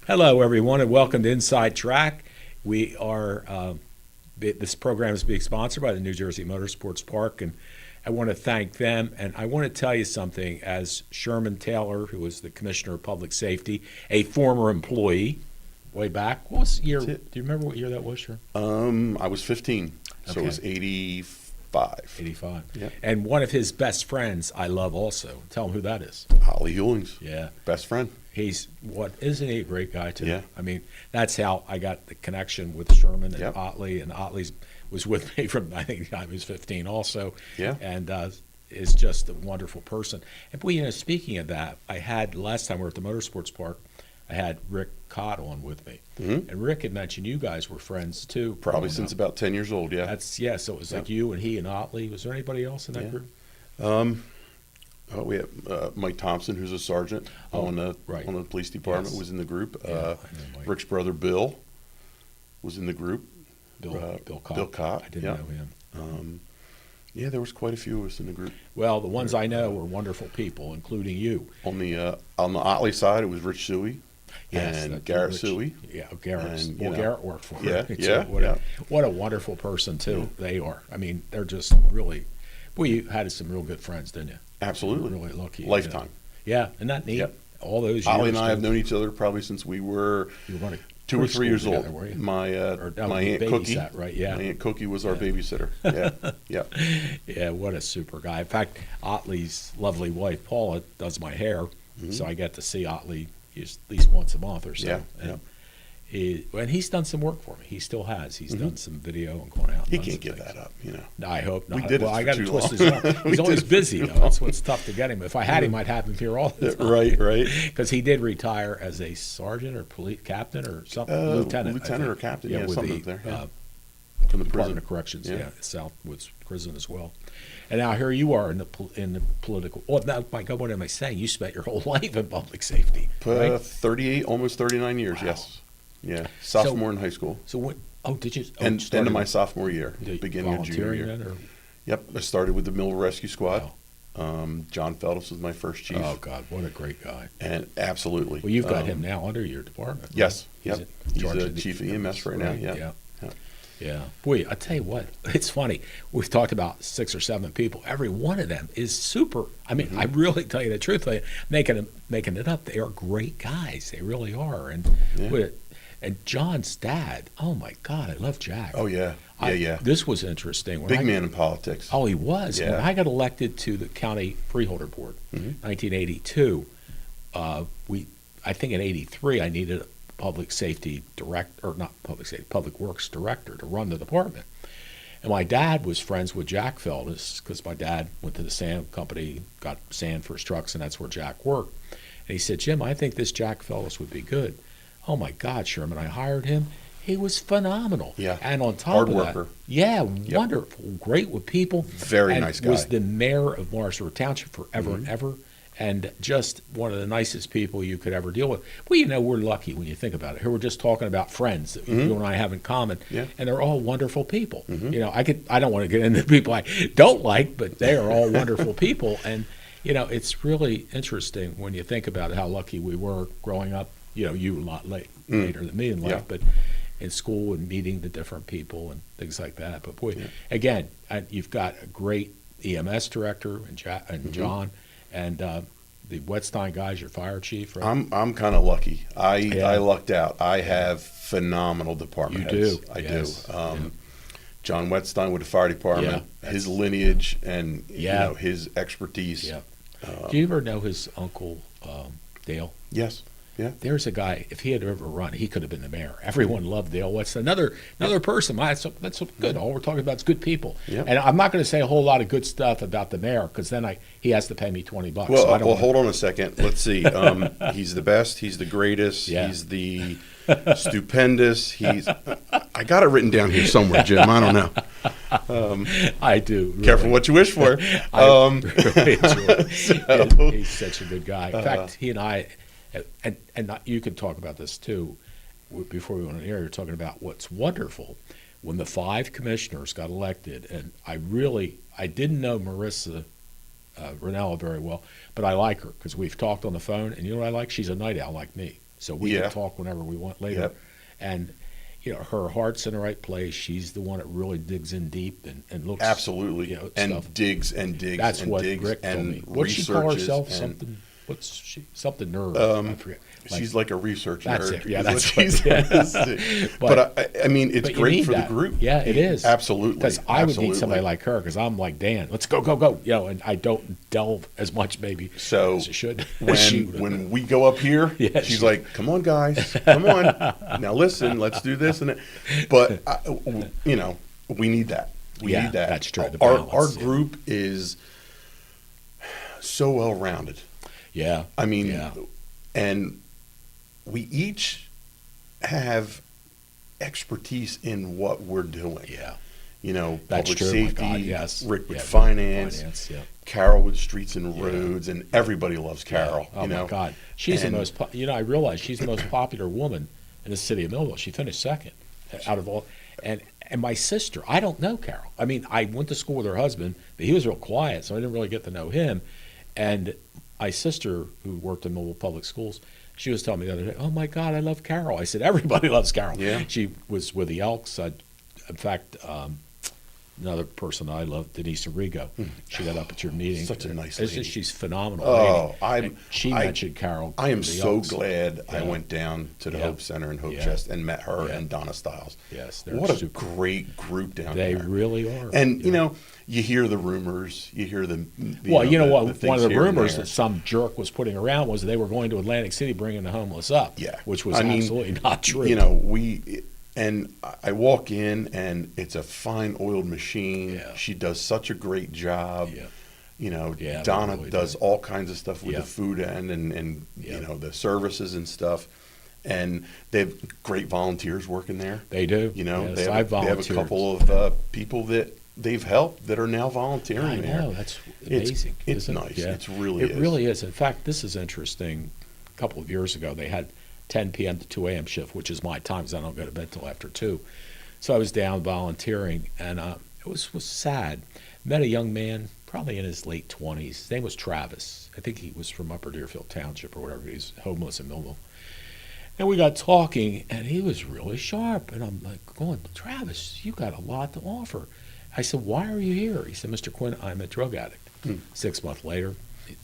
Hello, everyone, and welcome to Inside Track. We are this program is being sponsored by the New Jersey Motorsports Park, and I want to thank them. And I want to tell you something. As Sherman Taylor, who was the Commissioner of Public Safety, a former employee, way back. What was year? Do you remember what year that was, Sherman? I was 15, so it was 85. 85. Yep. And one of his best friends, I love also. Tell him who that is. Holly Hewlings. Yeah. Best friend. Isn't he a great guy too? Yeah. I mean, that's how I got the connection with Sherman and Yep. Otley, and Otley was with me from, I think I was 15 also. Yeah. And is just a wonderful person. And boy, speaking of that, I had last time we were at the Motorsports Park, I had Rick Cott on with me. Mm-hmm. And Rick had mentioned you guys were friends too. Probably since about 10 years old, yeah. So it was like you and he and Otley. Was there anybody else in that group? We have Mike Thompson, who's a sergeant on the police department, was in the group. Yeah, I know Mike. Rick's brother, Bill, was in the group. Bill Cott. Bill Cott. I didn't know him. Yeah, there was quite a few of us in the group. Well, the ones I know were wonderful people, including you. On the Otley side, it was Rich Suey. Yes, and Garrett Suey. Yeah, Garrett. And, Garrett worked for yeah, her. yeah, What a wonderful person, too, they are. I mean, they're just really, boy, you had some real good friends, didn't you? Absolutely. You were really lucky. Lifetime. Yeah, isn't that neat? Yep. All those years. Ollie and I have known each other probably since we were 2 or 3 years old. Together, were you? My Aunt Cookie. Right, yeah. My Aunt Cookie was our babysitter. Yeah, yeah. Yeah, what a super guy. In fact, Otley's lovely wife, Paula, does my hair, so I get to see Otley at least once a month or so. Yeah, and he's done some work for me. He still has. He's done some video and going out. And He done can't some give things. that up, you know. No, I hope not. We did it I for got to too twist long. his arm. He's always busy, though. That's what's tough to get him. If I had him, I'd have him here all the time. Right. Because he did retire as a sergeant or police captain or something. Lieutenant or captain, with something the, there. Yeah. From the prison. Department of Corrections, Southwoods Prison as well. And now here you are in the political. Oh, now, my God, what am I saying? You spent your whole life in public safety, right? 38, almost 39 years. Wow. Yes. Yeah. Sophomore in high school. So what? Oh, did you? End of my sophomore year, beginning of junior volunteering year. then, or? Yep. I started with the Millville Rescue Squad. Wow. John Phelps was my first chief. Oh God, what a great guy! And absolutely. Well, you've got him now under your department. Right? Yes. He's the chief of EMS right now. Yeah. Yeah. Boy, I tell you what, it's funny. We've talked about 6 or 7 people. Every one of them is super. I mean, I really tell you the truth. Making it up, they are great guys. They really are. And John's dad, oh my God, I love Jack. Oh yeah. This was interesting. Big man in politics. Oh, he was. Yeah. When I got elected to the county freeholder board, 1982, I think in '83 I needed a public works director to run the department. And my dad was friends with Jack Feltus because my dad went to the sand company, got sand for his trucks, and that's where Jack worked. And he said, Jim, I think this Jack Feltus would be good. Oh my God, Sherman, I hired him. He was phenomenal. Yeah. And on top Hard of worker. that, yeah, wonderful, great with people. Very nice guy. Was the mayor of Morrisville Township forever and ever, and just one of the nicest people you could ever deal with. Well, we're lucky when you think about it. Here we're just talking about friends that you and I have in common, and they're all wonderful people. I don't want to get into people I don't like, but they are all wonderful people. And it's really interesting when you think about how lucky we were growing up. You a lot later than me in life, but in school and meeting the different people and things like that. But boy, again, you've got a great EMS director and John, and the Wetstein guy's your fire chief, right? I'm kind of lucky. I lucked out. I have phenomenal department heads. Do. I Yes. do. John Wetstein with the fire department, his lineage and his expertise. Yeah. Do you ever know his uncle Dale? Yes. Yeah. There's a guy, if he had ever run, he could have been the mayor. Everyone loved Dale. What's another person? That's good. All we're talking about is good people. Yeah. And I'm not going to say a whole lot of good stuff about the mayor because then he has to pay me $20. Well, so hold on a second. Let's see. He's the best. He's the greatest. Yeah. He's the stupendous. I got it written down here somewhere, Jim. I don't know. I do. Really. Careful what you wish for. I really enjoy it. He's such a good guy. In fact, he and I, and not, you could talk about this too. Before we went on the air, you're talking about what's wonderful. When the 5 commissioners got elected, and I didn't know Marissa Ranella very well, but I like her because we've talked on the phone, and you know what I like? She's a night owl like me. so we Yeah. could talk whenever we want later. Yep. And her heart's in the right place. She's the one that really digs in deep and looks Absolutely. and And digs and digs That's and what digs Rick told and me. What'd she call researches herself? and- Something. What's she? Something nerd. I forget. She's like a research That's nerd. it. Yeah, is that's what she what- says. But- But I mean, it's But you great need for that. the group. Yeah, it is. Absolutely. Because I would need Absolutely. somebody like her, because I'm like Dan. Let's go, go, go. And I don't delve as much maybe So as I should. when we go up here, Yeah, she's she- like, "Come on, guys, come on, now listen, let's do this and that." But we need that. We Yeah, need that. that's true, the Our balance, yeah. group is so well rounded. Yeah. I mean, yeah. and we each have expertise in what we're doing. Yeah. Public That's true. safety. My God, yes. Rick with Yeah, finance. yeah. Carol with streets and roads, and everybody loves Carol. Oh my God, she's And- the most. I realize she's the most popular woman in the city of Millville. She finished second out of all. And my sister, I don't know Carol. I mean, I went to school with her husband, but he was real quiet, so I didn't really get to know him. And my sister, who worked in Millville Public Schools, she was telling me the other day, "Oh my God, I love Carol." I said, "Everybody loves Carol." Yeah. She was with the Elks. In fact. Another person I love, Denise Arrigo. She got up at your meeting. Such a nice It's lady. just, she's phenomenal. Oh, lady. I'm- She I- mentioned Carol. I am for the so Elks. glad I Yeah. went down to the Yeah. Hope Center in Hope Yeah. Chest and met her Yeah. and Donna Stiles. Yes, they're What a super. great group down They there. really are. And Yeah. you hear the rumors, you hear the Well, you know the what? One things of the here and rumors there. that some jerk was putting around was they were going to Atlantic City bringing the homeless up. Yeah. Which was I mean, absolutely not true. And I walk in and it's a fine oiled machine. Yeah. She does such a great job. Yeah. Yeah, they Donna really does do. all kinds of stuff with Yeah. the food end and Yeah. the services and stuff. And they have great volunteers working there. They do. They Yes, have, I've they have a volunteered. couple of people that they've helped that are now volunteering I there. know, that's amazing. It's isn't it? nice. Yeah. It really It is. really is. In fact, this is interesting. A couple of years ago, they had 10 p.m. to 2 a.m. shift, which is my time because I don't go to bed till after 2. So I was down volunteering, and it was sad. Met a young man, probably in his late 20s. His name was Travis. I think he was from Upper Deerfield Township or whatever. He's homeless in Millville. And we got talking, and he was really sharp. And I'm like, going, Travis, you got a lot to offer. I said, why are you here? He said, Mr. Quinn, I'm a drug addict. 6 months later,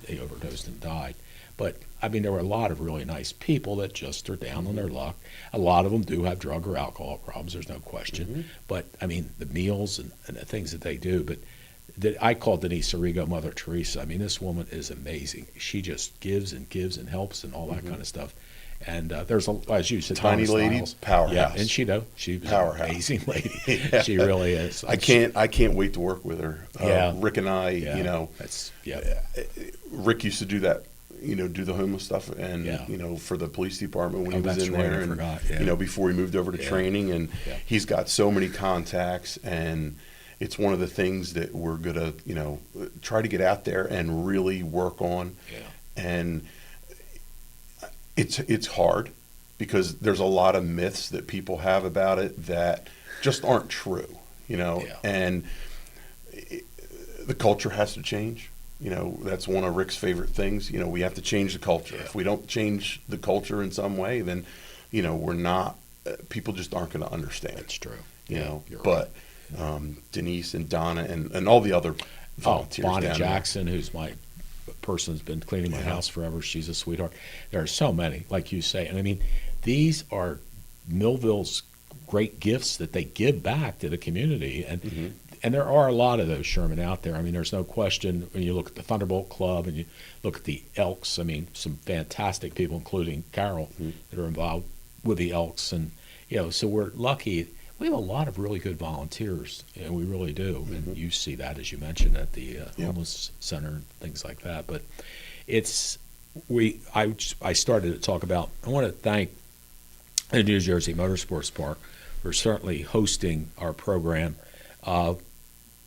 he overdosed and died. But, I mean, there were a lot of really nice people that just are down on their luck. A lot of them do have drug or alcohol problems, there's no question. But, I mean, the meals and the things that they do. But I call Denise Arrigo Mother Teresa. I mean, this woman is amazing. She just gives and gives and helps and all that kind of stuff. And there's, as you said, Tiny Donna lady, Stiles. powerhouse. Yeah, and she was Powerhouse. an amazing lady. Yeah. She really is. I can't wait to work with her. Yeah. Rick and I, Yeah. Rick used to do that, do the homeless stuff, and Yeah. for the police department when Oh, he was that's in right, there, I and forgot, yeah. before he moved over to Yeah. training, and Yeah. he's got so many contacts, and it's one of the things that we're gonna, try to get out there and really work on, Yeah. and it's hard because there's a lot of myths that people have about it that just aren't true, Yeah. and the culture has to change. That's one of Rick's favorite things. We have to change the culture. Yeah. If we don't change the culture in some way, then, we're not, people just aren't going to understand. That's true. You're right. but Denise and Donna and all the other volunteers Bonnie down Jackson, who's my person who's been cleaning my Yeah. house forever. She's a sweetheart. There are so many, like you say. And I mean, these are Millville's great gifts that they give back to the community. And there are a lot of those, Sherman, out there. I mean, there's no question when you look at the Thunderbolt Club and you look at the Elks. I mean, some fantastic people, including Carol, that are involved with the Elks. And, so we're lucky. We have a lot of really good volunteers, and we really do. And you see that, as you mentioned, at the homeless center and things like that. But I started to talk about, I want to thank the New Jersey Motorsports Park for certainly hosting our program.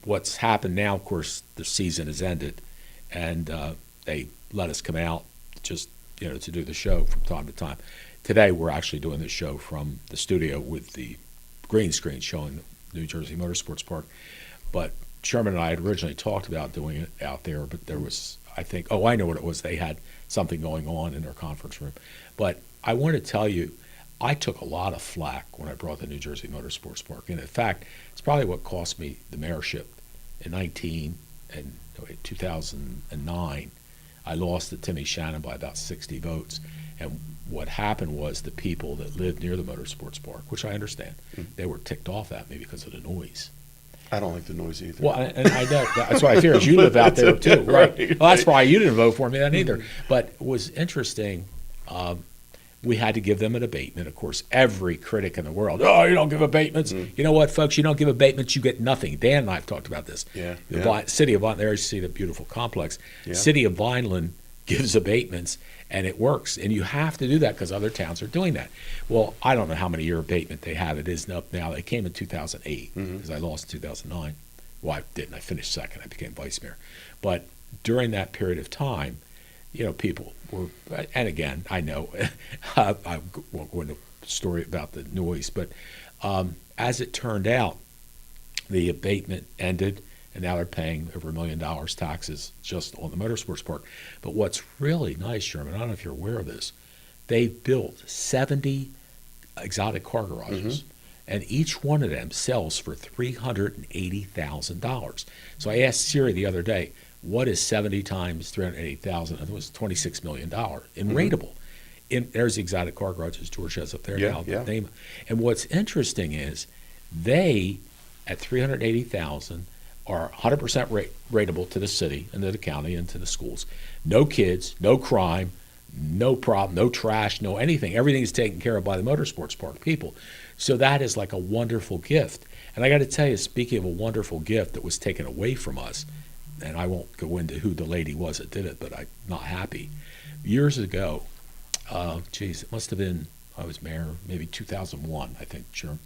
What's happened now, of course, the season has ended, and they let us come out just to do the show from time to time. Today, we're actually doing this show from the studio with the green screen showing the New Jersey Motorsports Park. But Sherman and I had originally talked about doing it out there, but I think, oh, I know what it was. They had something going on in their conference room. But I want to tell you, I took a lot of flack when I brought the New Jersey Motorsports Park. And in fact, it's probably what cost me the mayorship in 2009. I lost to Timmy Shannon by about 60 votes. And what happened was the people that lived near the Motorsports Park, which I understand, they were ticked off at me because of the noise. I don't like the noise either. Well, and I know that's why I figured you live out there too, right? Well, that's why you didn't vote for me then either. But it was interesting. We had to give them an abatement. Of course, every critic in the world, oh, you don't give abatements. You know what, folks? You don't give abatements, you get nothing. Dan and I have talked about this. City of Vineland, there you see the beautiful complex. City of Vineland gives abatements, and it works. And you have to do that because other towns are doing that. Well, I don't know how many year abatement they have. It is up now. They came in 2008 because I lost in 2009. Well, I didn't. I finished second. I became vice mayor. But during that period of time, you know, people were, and again, I know, I won't go into the story about the noise, but as it turned out, the abatement ended, and now they're paying over $1 million taxes just on the motorsports park. But what's really nice, Sherman, I don't know if you're aware of this, they built 70 exotic car garages, and each one of them sells for $380,000. So I asked Siri the other day, what is 70 times 380,000? I think it was $26 million in rateable. There's the exotic car garages George has up there now. And what's interesting is they, at 380,000, are 100% rateable to the city and to the county and to the schools. No kids, no crime, no problem, no trash, no anything. Everything is taken care of by the motorsports park people. So that is like a wonderful gift. And I got to tell you, speaking of a wonderful gift that was taken away from us, and I won't go into who the lady was that did it, but I'm not happy. Years ago, it must have been, I was mayor, maybe 2001, I think, sure.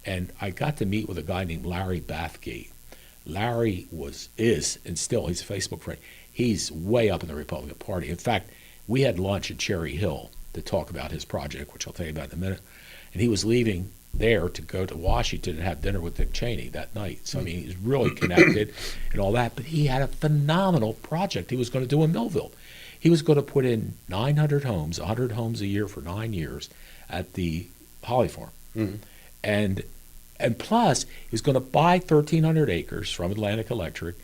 And I got to meet with a guy named Larry Bathgate. Larry is, and still, he's a Facebook friend. He's way up in the Republican Party. In fact, we had lunch at Cherry Hill to talk about his project, which I'll tell you about in a minute. And he was leaving there to go to Washington and have dinner with Dick Cheney that night. So, I mean, he's really connected and all that. But he had a phenomenal project he was going to do in Millville. He was going to put in 900 homes, 100 homes a year for 9 years at the Holly Farm. And plus, he was going to buy 1,300 acres from Atlantic Electric,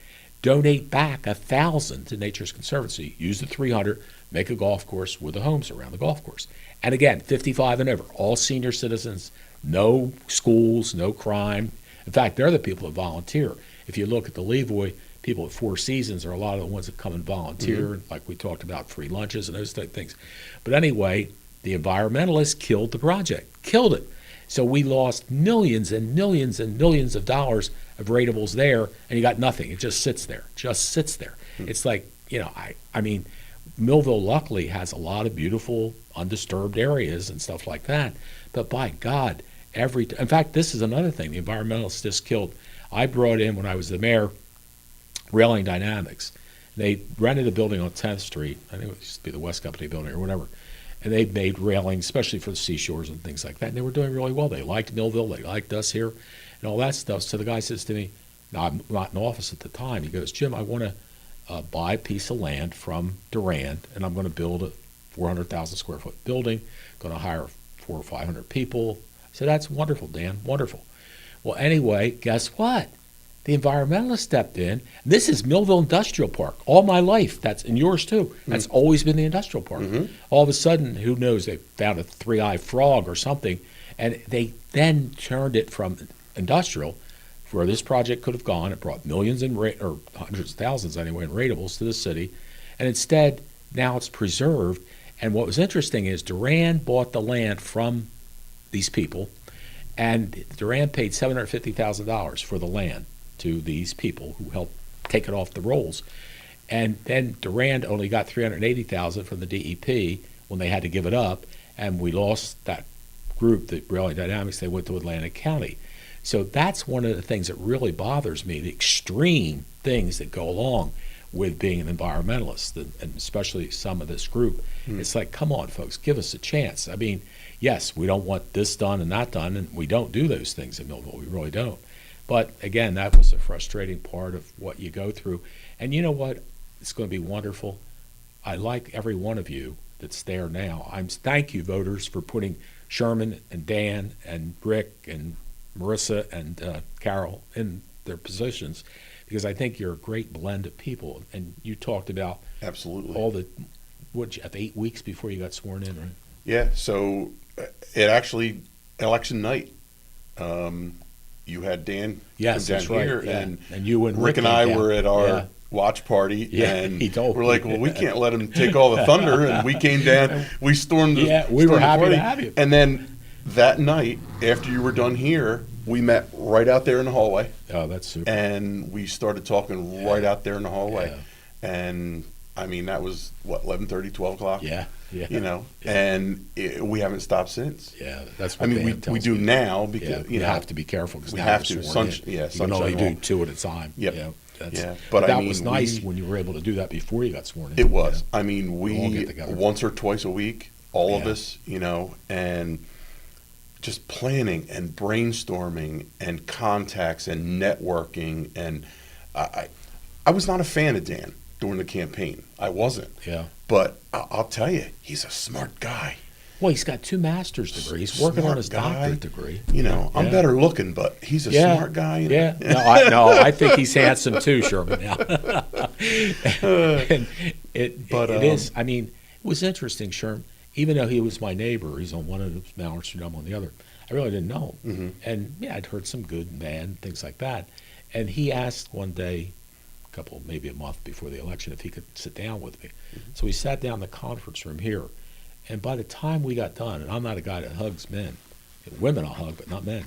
donate back 1,000 to Nature's Conservancy, use the 300, make a golf course with the homes around the golf course. And again, 55 and over, all senior citizens, no schools, no crime. In fact, they're the people that volunteer. If you look at the Levoy, people at Four Seasons are a lot of the ones that come and volunteer, like we talked about, free lunches and those type of things. But anyway, the environmentalists killed the project, killed it. So we lost millions and millions and millions of dollars of ratables there, and you got nothing. It just sits there, It's like, you know, I mean, Millville luckily has a lot of beautiful, undisturbed areas and stuff like that. But by God, in fact, this is another thing the environmentalists just killed. I brought in, when I was the mayor, Railing Dynamics. They rented a building on 10th Street. I think it used to be the West Company building or whatever. And they made railings, especially for the seashores and things like that. And they were doing really well. They liked Millville. They liked us here and all that stuff. So the guy says to me, now I'm not in office at the time, he goes, Jim, I want to buy a piece of land from Durand, and I'm going to build a 400,000 square foot building, going to hire 400 or 500 people. I said, that's wonderful, Dan, wonderful. Well, anyway, guess what? The environmentalists stepped in. This is Millville Industrial Park. All my life, that's, and yours too, that's always been the industrial park. All of a sudden, who knows, they found a three-eyed frog or something, and they then turned it from industrial, where this project could have gone. It brought millions or hundreds of thousands anyway in ratables to the city, and instead, now it's preserved. And what was interesting is Durand bought the land from these people, and Durand paid $750,000 for the land to these people who helped take it off the rolls. And then Durand only got $380,000 from the DEP when they had to give it up, and we lost that group, the Railing Dynamics. They went to Atlantic County. So that's one of the things that really bothers me, the extreme things that go along with being an environmentalist, and especially some of this group. It's like, come on, folks, give us a chance. I mean, yes, we don't want this done and that done, and we don't do those things in Millville. We really don't. But again, that was a frustrating part of what you go through. And you know what? It's going to be wonderful. I like every one of you that's there now. Thank you, voters, for putting Sherman and Dan and Rick and Marissa and Carol in their positions, because I think you're a great blend of people. And you talked about absolutely all the, what, you have 8 weeks before you got sworn in, right? Yeah, so it actually, election night, you had Dan Yes, come that's down right. here, Yeah. and you and Rick and came I down. were at our Yeah. watch party, Yeah, and he told we're me. like, well, we can't let him take all the thunder, and we came down, we stormed the Yeah, we were stormed the happy to party. have you. And then that night, after you were done here, we met right out there in the hallway, Oh, that's super. and we started talking right out there in the hallway. Yeah. And I mean, that was what, 11:30, 12 o'clock? Yeah, yeah. You know, and we haven't stopped since. Yeah, that's I what mean, Dan we tells do me. now because Yeah, you know, have to be careful because we now have you're to. sworn in. Yeah, You can only sunshine do law. 2 at a time. Yep. You know, Yeah, but but I that mean, was nice we- when you were able to do that before you got sworn in. It was. Yeah. I mean, We all get we together. once or twice a week, all of Yeah. us, you know, and just planning and brainstorming and contacts and networking. And I was not a fan of Dan during the campaign. I wasn't. Yeah. But I'll tell you, he's a smart guy. Well, he's got 2 master's degrees. He's working on Smart his guy. doctorate degree. You know, I'm Yeah. better looking, but he's a Yeah. smart guy. you Yeah. know? No, I think he's handsome too, Sherman. Now. And it is. I mean, it was interesting, Sherman. Even though he was my neighbor, he's on one of the Mallard Street, I'm on the other. I really didn't know him. Mhm. And yeah, I'd heard some good and bad, things like that. And he asked one day, maybe a month before the election, if he could sit down with me. So we sat down in the conference room here. And by the time we got done, and I'm not a guy that hugs men, women I'll hug, but not men.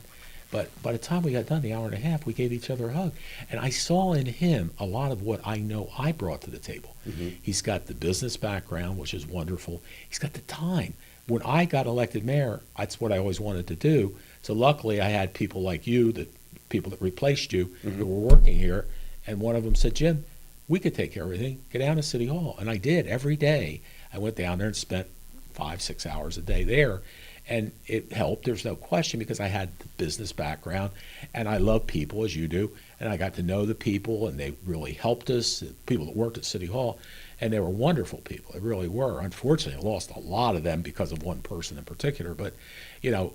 But by the time we got done, the hour and a half, we gave each other a hug. And I saw in him a lot of what I know I brought to the table. Mhm. He's got the business background, which is wonderful. He's got the time. When I got elected mayor, that's what I always wanted to do. So luckily I had people like you, the people that replaced you, who were working here. And one of them said, Jim, we could take care of everything. Get down to City Hall. And I did every day. I went down there and spent 5-6 hours a day there. And it helped, there's no question, because I had the business background and I love people, as you do. And I got to know the people, and they really helped us, the people that worked at City Hall. And they were wonderful people. They really were. Unfortunately, I lost a lot of them because of one person in particular. But, you know,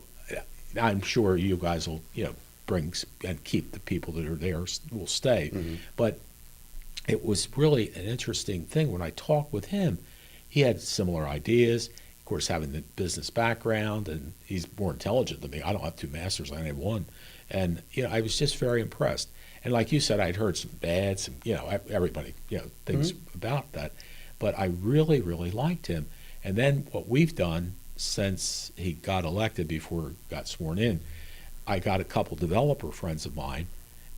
I'm sure you guys will, you know, bring and keep the people that are there will stay. Mhm. But it was really an interesting thing when I talked with him. He had similar ideas. Of course, having the business background, and he's more intelligent than me. I don't have 2 masters, I only have 1. And, you know, I was just very impressed. And like you said, I'd heard some bad, some, you know, everybody, you know, things about that. But I really, really liked him. And then what we've done since he got elected, before he got sworn in, I got a couple developer friends of mine,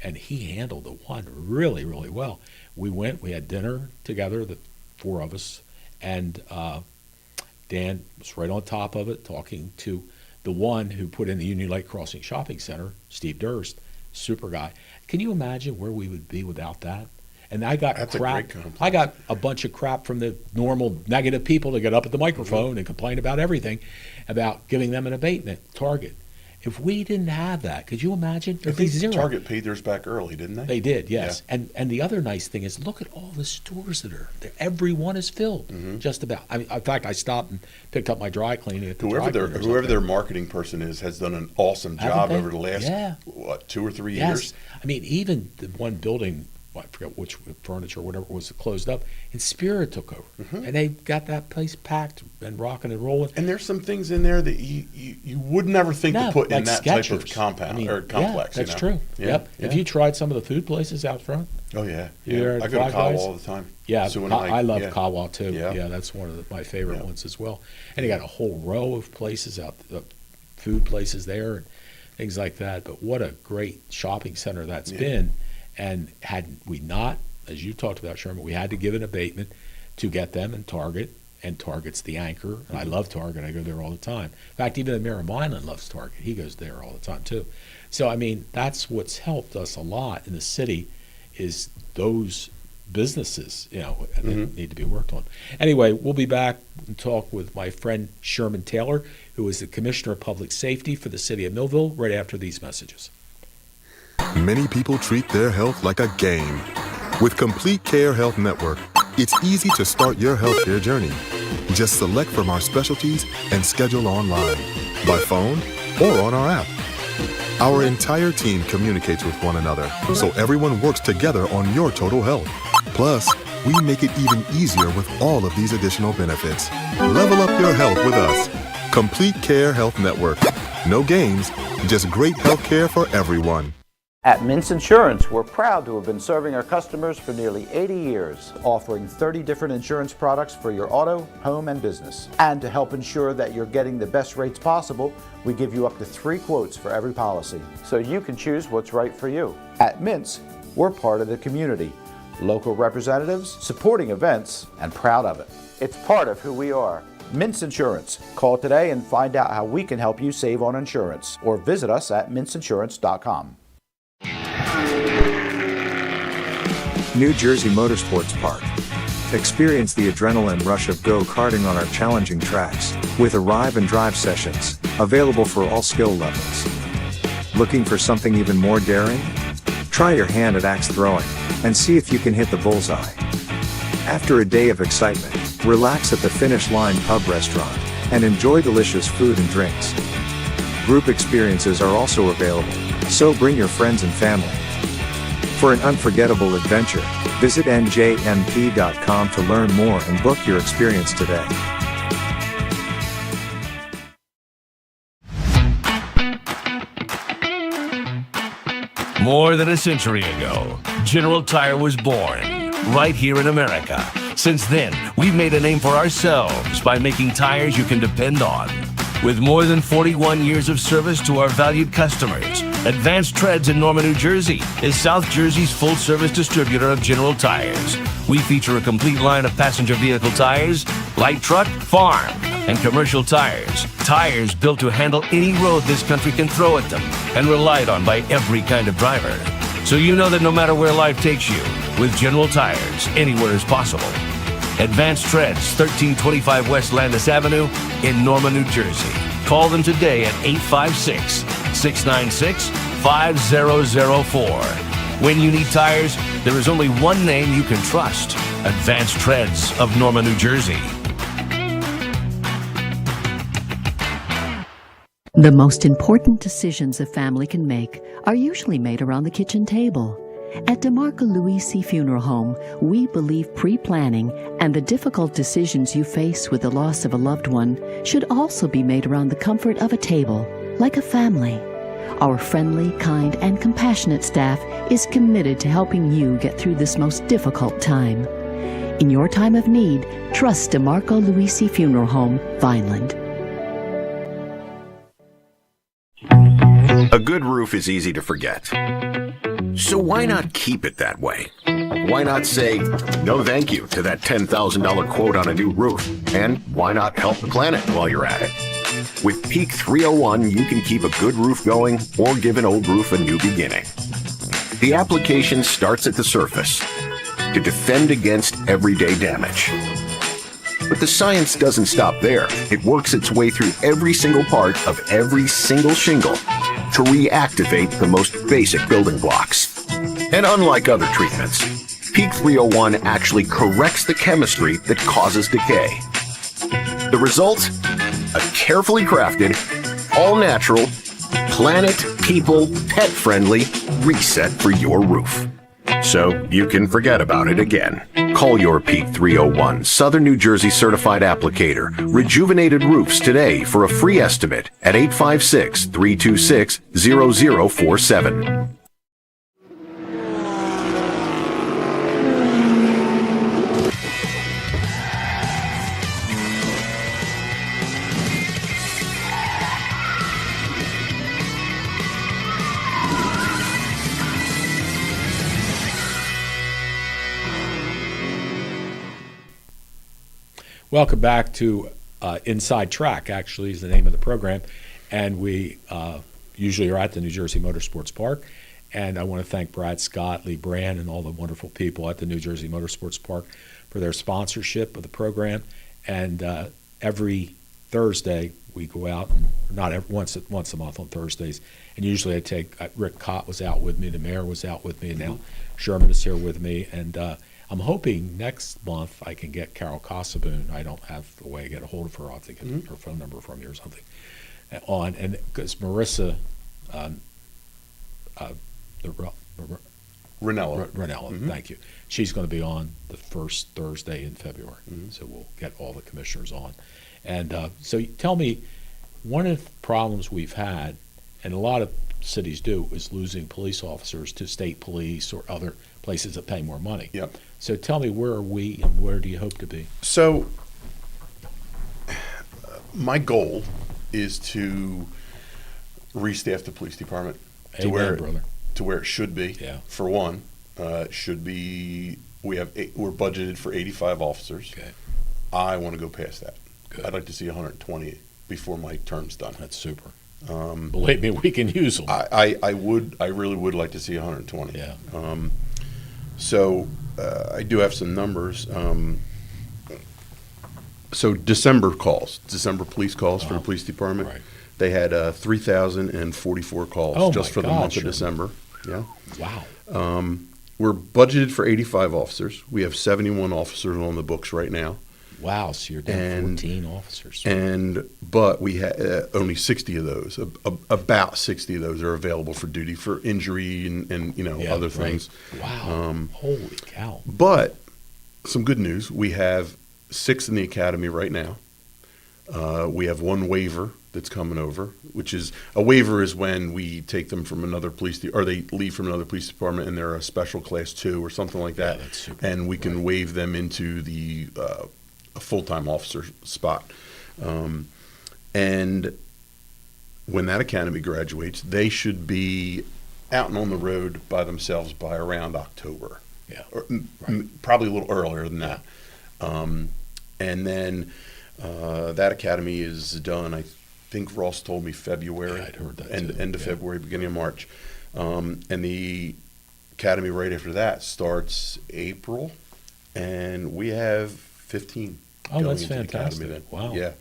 and he handled the one really, really well. We had dinner together, the 4 of us, and Dan was right on top of it, talking to the one who put in the Union Lake Crossing Shopping Center, Steve Durst, super guy. Can you imagine where we would be without that? And I got That's a crap. great compliment. I got a bunch of crap from the normal negative people that get up at the microphone and complain about everything, about giving them an abatement target. If we didn't have that, could you imagine? I It'd be think zero. Target paid theirs back early, didn't they? They did, yes. And the other nice thing is, look at all the stores that are there. Every one is filled, just about. I mean, in fact, I stopped and picked up my dry cleaning at the Whoever dry their cleaners whoever up their there. marketing person is has done an awesome Haven't job they? over the last Yeah. what, 2 or 3 Yes. years. I mean, even the one building, I forget which furniture or whatever was closed up, and Spirit took over. And they got that place packed and rocking and rolling. And there's some things in there that you would never think No, to put in like that type of Skechers. compound I mean, or complex. Yeah, that's you know? true. Yeah, Yep. yeah. Have you tried some of the food places out front? Oh yeah. You yeah. there at I go to Five Kawa Guys? all the time. Yeah, Sue and I love yeah. Kawa too. Yeah. Yeah, that's one of my favorite Yeah. ones as well. And they got a whole row of places out, food places there and things like that. But what a great shopping center that's Yeah. been. And had we not, as you talked about, Sherman, we had to give an abatement to get them in Target, and Target's the anchor. And I love Target. I go there all the time. In fact, even the mayor of Milan loves Target. He goes there all the time too. So, I mean, that's what's helped us a lot in the city, is those businesses, you know, that need to be worked on. Anyway, we'll be back and talk with my friend Sherman Taylor, who is the Commissioner of Public Safety for the city of Millville, right after these messages. Many people treat their health like a game. With Complete Care Health Network, It's easy to start your healthcare journey. Just select from our specialties and schedule online, by phone, or on our app. Our entire team communicates with one another, so everyone works together on your total health. Plus, we make it even easier with all of these additional benefits. Level up your health with us. Complete Care Health Network. No games, just great health care for everyone. At Mintz Insurance, we're proud to have been serving our customers for nearly 80 years, offering 30 different insurance products for your auto, home, and business. And to help ensure that you're getting the best rates possible, we give you up to 3 quotes for every policy, so you can choose what's right for you. At Mintz, we're part of the community, local representatives, supporting events, and proud of it. It's part of who we are. Mintz Insurance. Call today and find out how we can help you save on insurance, or visit us at mintzinsurance.com. New Jersey Motorsports Park. Experience the adrenaline rush of go-karting on our challenging tracks, with arrive and drive sessions, available for all skill levels. Looking for something even more daring? Try your hand at axe throwing, and see if you can hit the bullseye. After a day of excitement, relax at the Finish Line Pub Restaurant, and enjoy delicious food and drinks. Group experiences are also available, so bring your friends and family. For an unforgettable adventure, visit njmp.com to learn more and book your experience today. More than a century ago, General Tire was born, right here in America. Since then, we've made a name for ourselves by making tires you can depend on. With more than 41 years of service to our valued customers, Advanced Treads in Norman, New Jersey is South Jersey's full-service distributor of General Tires. We feature a complete line of passenger vehicle tires, light truck, farm, and commercial tires. Tires built to handle any road this country can throw at them and relied on by every kind of driver. So you know that no matter where life takes you, with General Tires, anywhere is possible. Advanced Treads, 1325 West Landis Avenue in Norman, New Jersey. Call them today at 856-696-5004. When you need tires, there is only one name you can trust. Advanced Treads of Norman, New Jersey. The most important decisions a family can make are usually made around the kitchen table. At DeMarco Luisi Funeral Home, we believe pre-planning and the difficult decisions you face with the loss of a loved one should also be made around the comfort of a table, like a family. Our friendly, kind, and compassionate staff is committed to helping you get through this most difficult time. In your time of need, trust DeMarco Luisi Funeral Home, Vineland. A good roof is easy to forget. So why not keep it that way? Why not say no thank you to that $10,000 quote on a new roof? And why not help the planet while you're at it? With Peak 301, you can keep a good roof going or give an old roof a new beginning. The application starts at the surface to defend against everyday damage. But the science doesn't stop there. It works its way through every single part of every single shingle to reactivate the most basic building blocks. And unlike other treatments, Peak 301 actually corrects the chemistry that causes decay. The result? A carefully crafted, all-natural, planet, people, pet-friendly reset for your roof. So you can forget about it again. Call your Peak 301 Southern New Jersey certified applicator, Rejuvenated Roofs today for a free estimate at 856-326-0047. Welcome back to Inside Track, actually, is the name of the program. And we usually are at the New Jersey Motorsports Park. And I want to thank Brad Scott, Lee Brand, and all the wonderful people at the New Jersey Motorsports Park for their sponsorship of the program. And every Thursday, we go out, once a month on Thursdays. And usually I take, Rick Cott was out with me, the mayor was out with me, and now Sherman is here with me. And I'm hoping next month I can get Carol Casaboon. I don't have a way to get a hold of her. I'll have to get her phone number from you or something. On, and because Marissa, Ranella. Thank you. She's going to be on the first Thursday in February, so we'll get all the commissioners on. And so tell me, one of the problems we've had, and a lot of cities do, is losing police officers to state police or other places that pay more money. Yep. So tell me, where are we and where do you hope to be? So my goal is to restaff the police department to Amen, brother. To where it should be. Yeah. For one, it should be. We're budgeted for 85 officers. Okay. I want to go past that. Good. I'd like to see 120 before my term's done. That's super. Believe me, we can use them. I really would like to see 120. Yeah. So I do have some numbers. So December police calls for the police department. Right. They had 3,044 calls Oh, just my for the God, month Sherman. of December. Yeah. Wow. We're budgeted for 85 officers. We have 71 officers on the books right now. Wow. So you're down 14 officers. But we had only 60 of those. About 60 of those are available for duty for injury and other things. Wow. Holy cow. But some good news. We have 6 in the academy right now. We have 1 waiver that's coming over, which is a waiver is when we take them from another or they leave from another police department and they're a special class 2 or something like that. Yeah, that's super. And we can waive them into the a full-time officer spot. And when that academy graduates, they should be out and on the road by themselves by around October. Yeah. Or, probably a little earlier than that. And then that academy is done, I think Ross told me February. Yeah, I'd heard that End of too. February, beginning of March. And the academy right after that starts April, and we have 15 Oh, going that's into the fantastic. academy then. Wow. Yeah.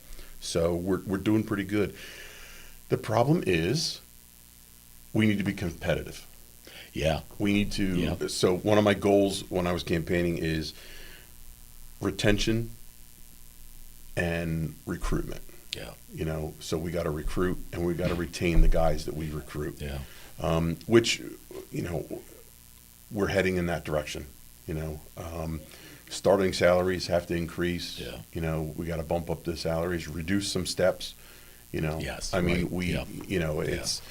So we're doing pretty good. The problem is we need to be competitive. Yeah. We need to. Yeah. So one of my goals when I was campaigning is retention and recruitment. Yeah. So we got to recruit and we got to retain the guys that we recruit. Yeah. Which, we're heading in that direction. Starting salaries have to increase. Yeah. We got to bump up the salaries, reduce some steps. Yes, I mean, right. Yeah. it's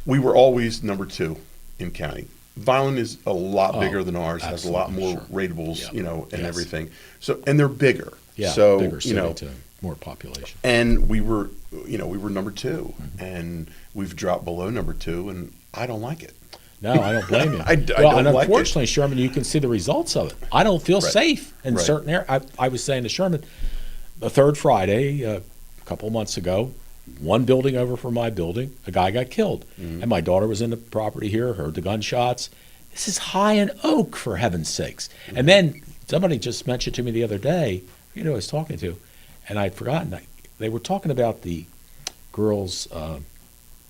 we were always number 2 in county. Violent is a lot bigger than ours, has a lot absolutely, more sure. ratables, Yeah. and Yes. everything. So, and they're bigger. Yeah. So, bigger city to more population. and we were number 2, and we've dropped below number 2, and I don't like it. No, I don't blame you. I don't and like it. unfortunately, Sherman, you can see the results of it. I don't feel Right. safe in Right. certain areas. I was saying to Sherman, the third Friday, a couple of months ago, one building over from my building, a guy got killed. And my daughter was in the property here, heard the gunshots. This is High and Oak, for heaven's sakes. And then somebody just mentioned to me the other day, I was talking to, and I'd forgotten. They were talking about the girls'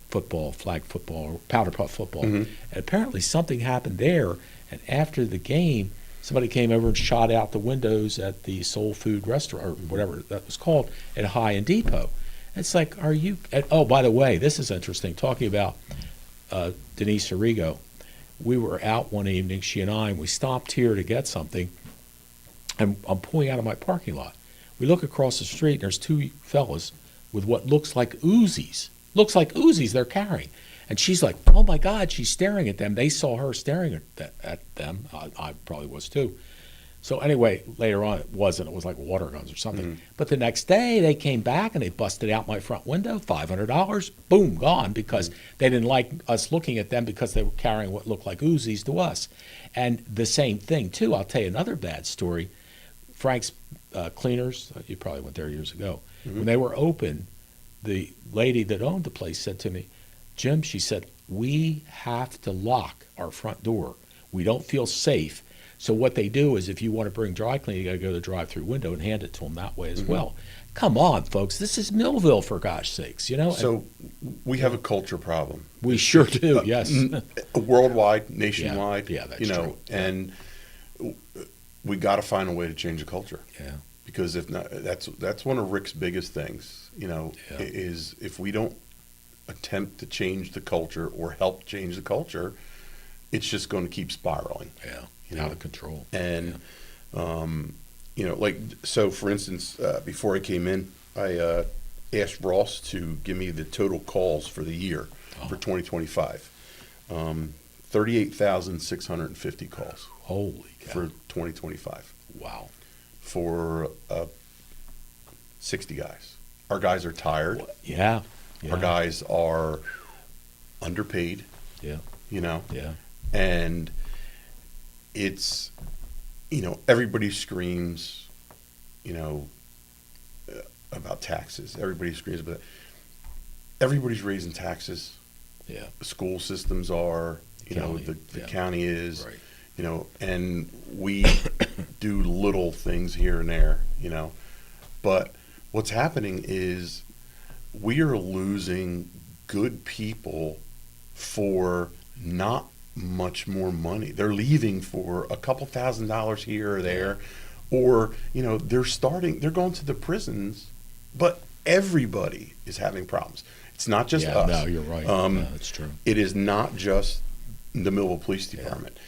football, flag football, powder puff football. And apparently something happened there. And after the game, somebody came over and shot out the windows at the Soul Food restaurant, or whatever that was called, at High and Depot. It's like, are you? Oh, by the way, this is interesting. Talking about Denise Arrigo, we were out one evening, she and I, and we stopped here to get something. And I'm pulling out of my parking lot. We look across the street, and there's 2 fellas with what looks like Uzis. Looks like Uzis they're carrying. And she's like, oh my God, she's staring at them. They saw her staring at them. I probably was too. So anyway, later on it wasn't. It was like water guns or something. But the next day they came back and they busted out my front window, $500, boom, gone, because they didn't like us looking at them because they were carrying what looked like Uzis to us. And the same thing too, I'll tell you another bad story. Frank's Cleaners, you probably went there years ago. When they were open, the lady that owned the place said to me, Jim, she said, we have to lock our front door. We don't feel safe. So what they do is, if you want to bring dry cleaning, you got to go to the drive-through window and hand it to them that way as well. Come on, folks, this is Millville, for gosh sakes, you know. So we have a culture problem. We sure do. Yes. Worldwide, nationwide. Yeah, that's you know, true. and we got to find a way to change the culture. Yeah. Because if not, that's one of Rick's biggest things. You know, is if we don't attempt to change the culture or help change the culture, it's just going to keep spiraling. Yeah. You know? Out of control. And you know, like, so for instance, before I came in, I asked Ross to give me the total calls for the year for 2025. 38,650 calls. Holy cow. For 2025. Wow. For 60 guys. Our guys are tired. Yeah. Our guys are underpaid. Yeah. You know? Yeah. And it's, you know, everybody screams, you know, about taxes. Everybody screams about it. Everybody's raising taxes. Yeah. The school systems are, you know, the county is, right. You know, and we do little things here and there, you know. But what's happening is we are losing good people for not much more money. They're leaving for a couple $1,000s here or there, or, you know, they're going to the prisons, but everybody is having problems. It's not just us. No, you're right. No, that's true. It is not just the Millville Police Department.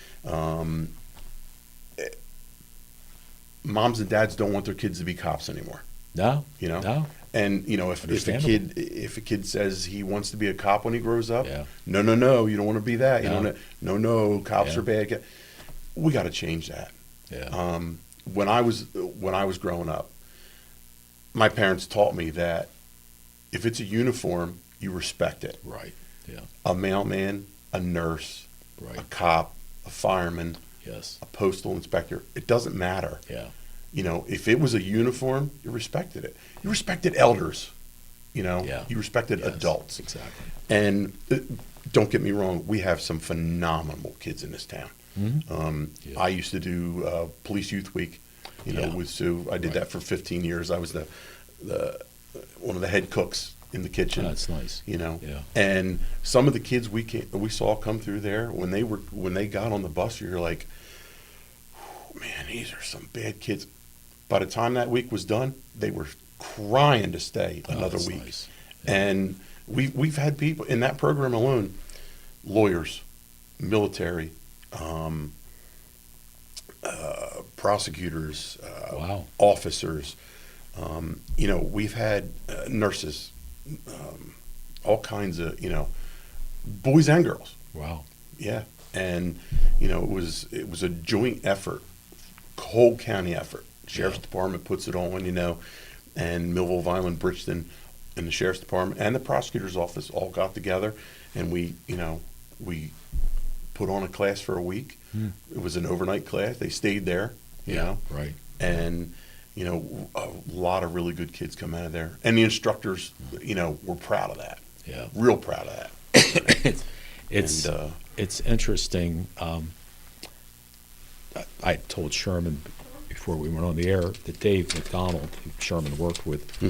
Moms and dads don't want their kids to be cops anymore. No. You know? No. And, you know, if a kid says he wants to be a cop when he grows up, no, you don't want to be that. You don't. No, cops are bad. We got to change that. Yeah. When I was growing up, my parents taught me that if it's a uniform, you respect it. Right. Yeah. A mailman, a nurse, right. A cop, a fireman, yes, a postal inspector. It doesn't matter. Yeah. You know, if it was a uniform, you respected it. You respected elders. You know, you respected adults. Exactly. And don't get me wrong, we have some phenomenal kids in this town. Mm-hmm. I used to do Police Youth Week, you know, with Sue. I did that for 15 years. I was the one of the head cooks in the kitchen. Oh, that's nice. You know, yeah. And some of the kids we saw come through there when they got on the bus, you're like, man, these are some bad kids. By the time that week was done, they were crying to stay another week. Nice. Yeah. And we've had people in that program alone, lawyers, military, prosecutors, officers. You know, we've had nurses, all kinds of, you know, boys and girls. Wow. Yeah. And, you know, it was a joint effort, whole county effort. Sheriff's Department puts it on, you know, and Millville, Vineland, Bridgeton, and the Sheriff's Department and the Prosecutor's Office all got together, and we put on a class for a week. It was an overnight class. They stayed there, you know. Right. And, you know, a lot of really good kids come out of there. And the instructors, you know, were proud of that. Yeah. Real proud of that. It's interesting. I told Sherman before we went on the air that Dave McDonald, who Sherman worked with,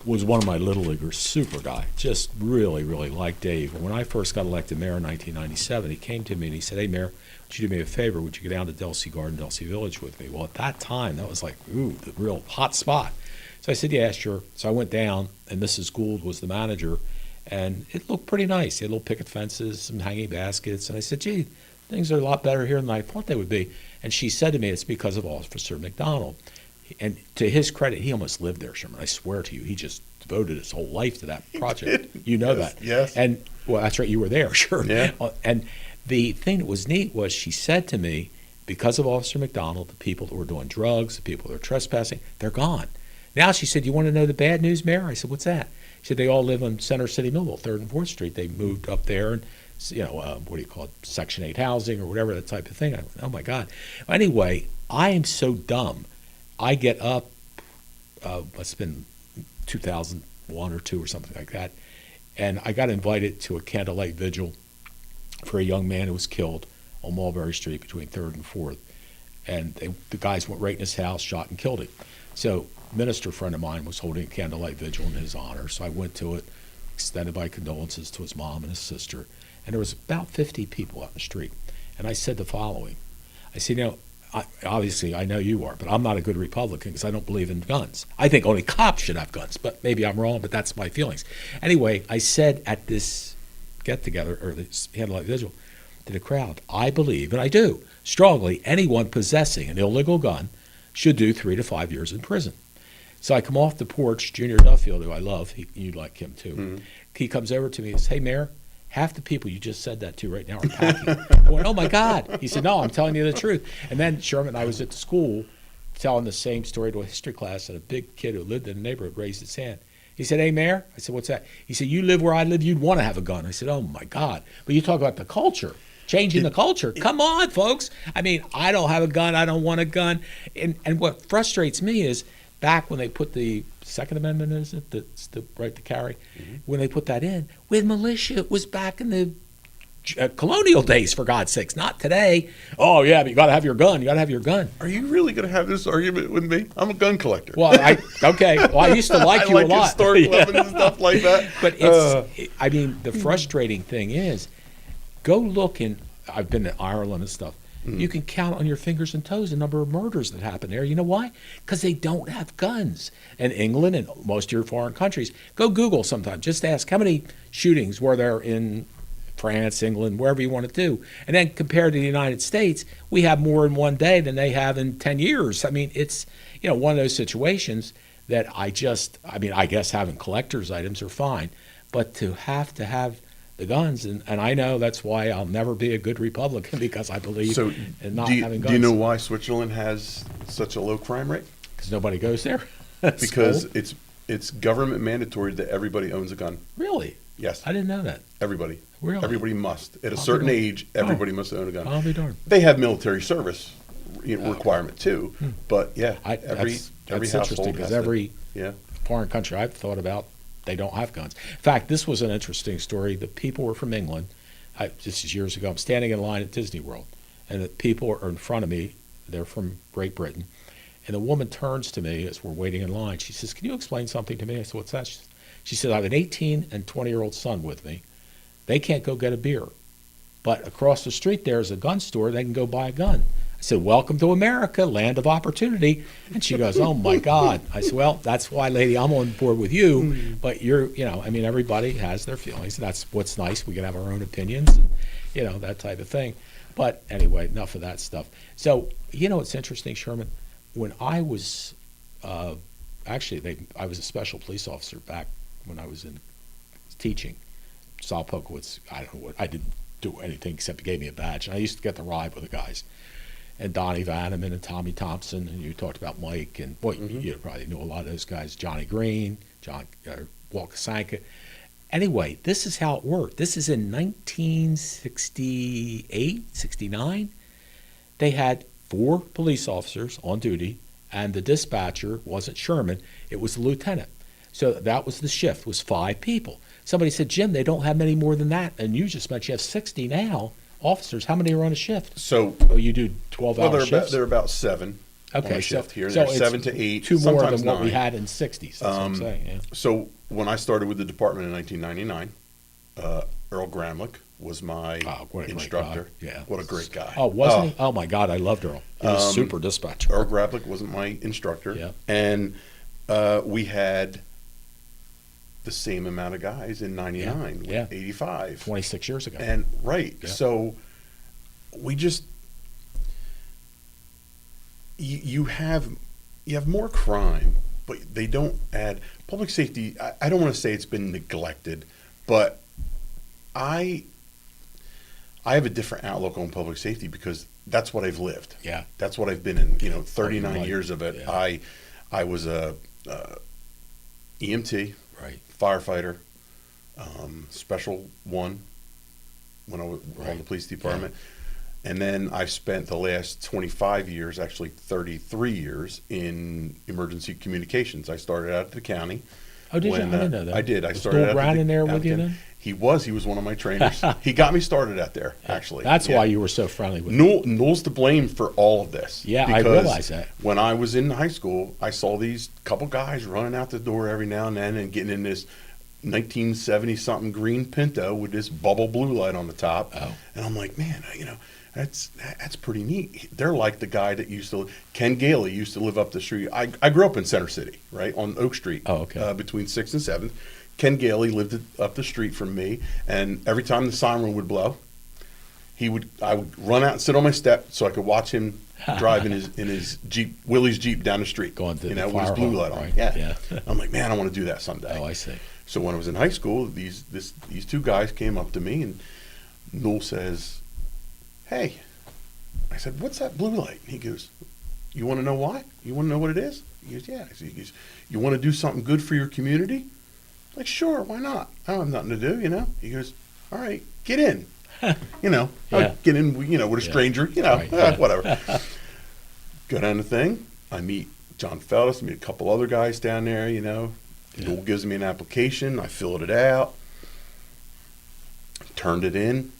was one of my little leaguers, super guy. Just really, really liked Dave. And when I first got elected mayor in 1997, he came to me and he said, "Hey, Mayor, would you do me a favor? Would you go down to Delsea Garden, Delsea Village with me?" Well, at that time, that was like, ooh, the real hot spot. So I said, yeah, sure. So I went down, and Mrs. Gould was the manager, and it looked pretty nice. He had little picket fences, some hanging baskets. And I said, gee, things are a lot better here than I thought they would be. And she said to me, it's because of Officer McDonald. And to his credit, he almost lived there, Sherman. I swear to you, he just devoted his whole life to that project. You know that. Yes. And, well, that's right, you were there, sure. Yeah. And the thing that was neat was she said to me, because of Officer McDonald, the people that were doing drugs, the people that were trespassing, they're gone. Now she said, you want to know the bad news, Mayor? I said, what's that? She said, they all live on Center City, Millville, 3rd and 4th Street. They moved up there and, you know, what do you call it, Section 8 housing or whatever, that type of thing. I went, oh, my God. Anyway, I am so dumb. I get up, it's been 2001 or 2 or something like that, and I got invited to a candlelight vigil for a young man who was killed on Mulberry Street between 3rd and 4th. And the guys went right in his house, shot and killed him. So minister friend of mine was holding a candlelight vigil in his honor. So I went to it, extended my condolences to his mom and his sister. And there was about 50 people out in the street. And I said the following. I said, obviously I know you are, but I'm not a good Republican because I don't believe in guns. I think only cops should have guns, but maybe I'm wrong, but that's my feelings. Anyway, I said at this get-together, or this candlelight vigil, to the crowd, I believe, and I do, strongly, anyone possessing an illegal gun should do 3 to 5 years in prison. So I come off the porch, Junior Duffield, who I love, you like him too, he comes over to me and says, hey, Mayor, half the people you just said that to right now are packing. I went, oh, my God. He said, no, I'm telling you the truth. And then, Sherman, I was at the school telling the same story to a history class, and a big kid who lived in the neighborhood raised his hand. He said, hey, Mayor. I said, what's that? He said, you live where I live, you'd want to have a gun. I said, oh, my God. But you talk about the culture, changing the culture. Come on, folks. I mean, I don't have a gun. I don't want a gun. And what frustrates me is back when they put the Second Amendment, is it? That's the right to carry. When they put that in, with militia, it was back in the colonial days, for God's sakes, not today. Oh, yeah, but you got to have your gun. You got to have your gun. Are you really going to have this argument with me? I'm a gun collector. Well, okay. Well, I used to like you a lot. Historic weapons and stuff like that. But I mean, the frustrating thing is, go look in, I've been to Ireland and stuff. You can count on your fingers and toes the number of murders that happen there. You know why? Because they don't have guns. And England and most of your foreign countries, go Google sometime. Just ask how many shootings were there in France, England, wherever you want to do. And then compared to the United States, we have more in one day than they have in 10 years. I mean, it's one of those situations that I guess having collector's items are fine. But to have the guns, and I know that's why I'll never be a good Republican, because I believe in not having guns. Do you know why Switzerland has such a low crime rate? Because nobody goes there? Because it's government mandatory that everybody owns a gun. Really? Yes. I didn't know that. Everybody. Really? Everybody must. At a certain age, everybody must own a gun. I'll be darned. They have military service requirement too, but yeah, every that's household interesting, because has every yeah. foreign country I've thought about, they don't have guns. In fact, this was an interesting story. The people were from England. This is years ago. I'm standing in line at Disney World, and the people are in front of me. They're from Great Britain. And the woman turns to me as we're waiting in line. She says, can you explain something to me? I said, what's that? She said, I have an 18 and 20-year-old son with me. They can't go get a beer. But across the street there's a gun store. They can go buy a gun. I said, welcome to America, land of opportunity. And she goes, oh, my God. I said, well, that's why, lady, I'm on board with you. But everybody has their feelings. And that's what's nice. We can have our own opinions, and, that type of thing. But anyway, enough of that stuff. So, it's interesting, Sherman. When I was, I was a special police officer back when I was in teaching. Sal Pokowitz, I didn't do anything except he gave me a badge. And I used to get to ride with the guys. And Donnie Vanneman and Tommy Thompson, and you talked about Mike, and you probably knew a lot of those guys, Johnny Green, Walker Sanka. Anyway, this is how it worked. This is in 1968, 69. They had 4 police officers on duty, and the dispatcher wasn't Sherman, it was the lieutenant. So that was the shift, was 5 people. Somebody said, Jim, they don't have many more than that, and you just mentioned you have 60 now. Officers, how many are on a shift? So you do 12-hour shifts? They're about 7 on a shift here. So they're 7 to 8, 2 more sometimes than what 9. we had in 60s, that's what I'm saying. Yeah. So when I started with the department in 1999, Earl Gramlich was my instructor. Yeah. What a great guy. Oh, wasn't he? Oh, my God, I loved Earl. He was super dispatcher. Earl Gramlich wasn't my instructor. Yeah. And we had the same amount of guys in 99, 85. 26 years ago. And so we just, you have more crime, but they don't add public safety. I don't want to say it's been neglected, but I have a different outlook on public safety because that's what I've lived. Yeah. That's what I've been in, 39 years of it. Yeah. I was a EMT, right, firefighter, special one when I was on the police department. Yeah. And then I've spent the last 25 years, actually 33 years, in emergency communications. I started out at the county. Oh, did you? I didn't know that. I did. I Was started Bill at Brown the- in there at with the you camp. then? He was one of my trainers. He got me started out there, actually. That's Yeah. why you were so friendly with him. Noel's to blame for all of this. Yeah, I because realize that. When I was in high school, I saw these couple guys running out the door every now and then and getting in this 1970-something green Pinto with this bubble blue light on the top. Oh. And I'm like, man, that's pretty neat. They're like the guy that Ken Gailey used to live up the street. I grew up in Center City, right, on Oak Street. Oh, okay. Between 6th and 7th. Ken Gailey lived up the street from me, and every time the siren would blow, I would run out and sit on my step so I could watch him drive in his Jeep, Willie's Jeep down the street, Going to the with his fire blue hall, light on. right? Yeah. Yeah. I'm like, man, I want to do that someday. Oh, I see. So when I was in high school, these two guys came up to me, and Noel says, "Hey," I said, "What's that blue light?" And he goes, "You want to know why? You want to know what it is?" He goes, "Yeah." He goes, "You want to do something good for your community?" I'm like, "Sure, why not? I don't have nothing to do, He goes, "All right, get in." Yeah. Get in, with a stranger, Right, yeah. whatever. Go down the thing. I meet John Feltus, meet a couple other guys down there, Noel gives me an application. I filled it out, turned it in.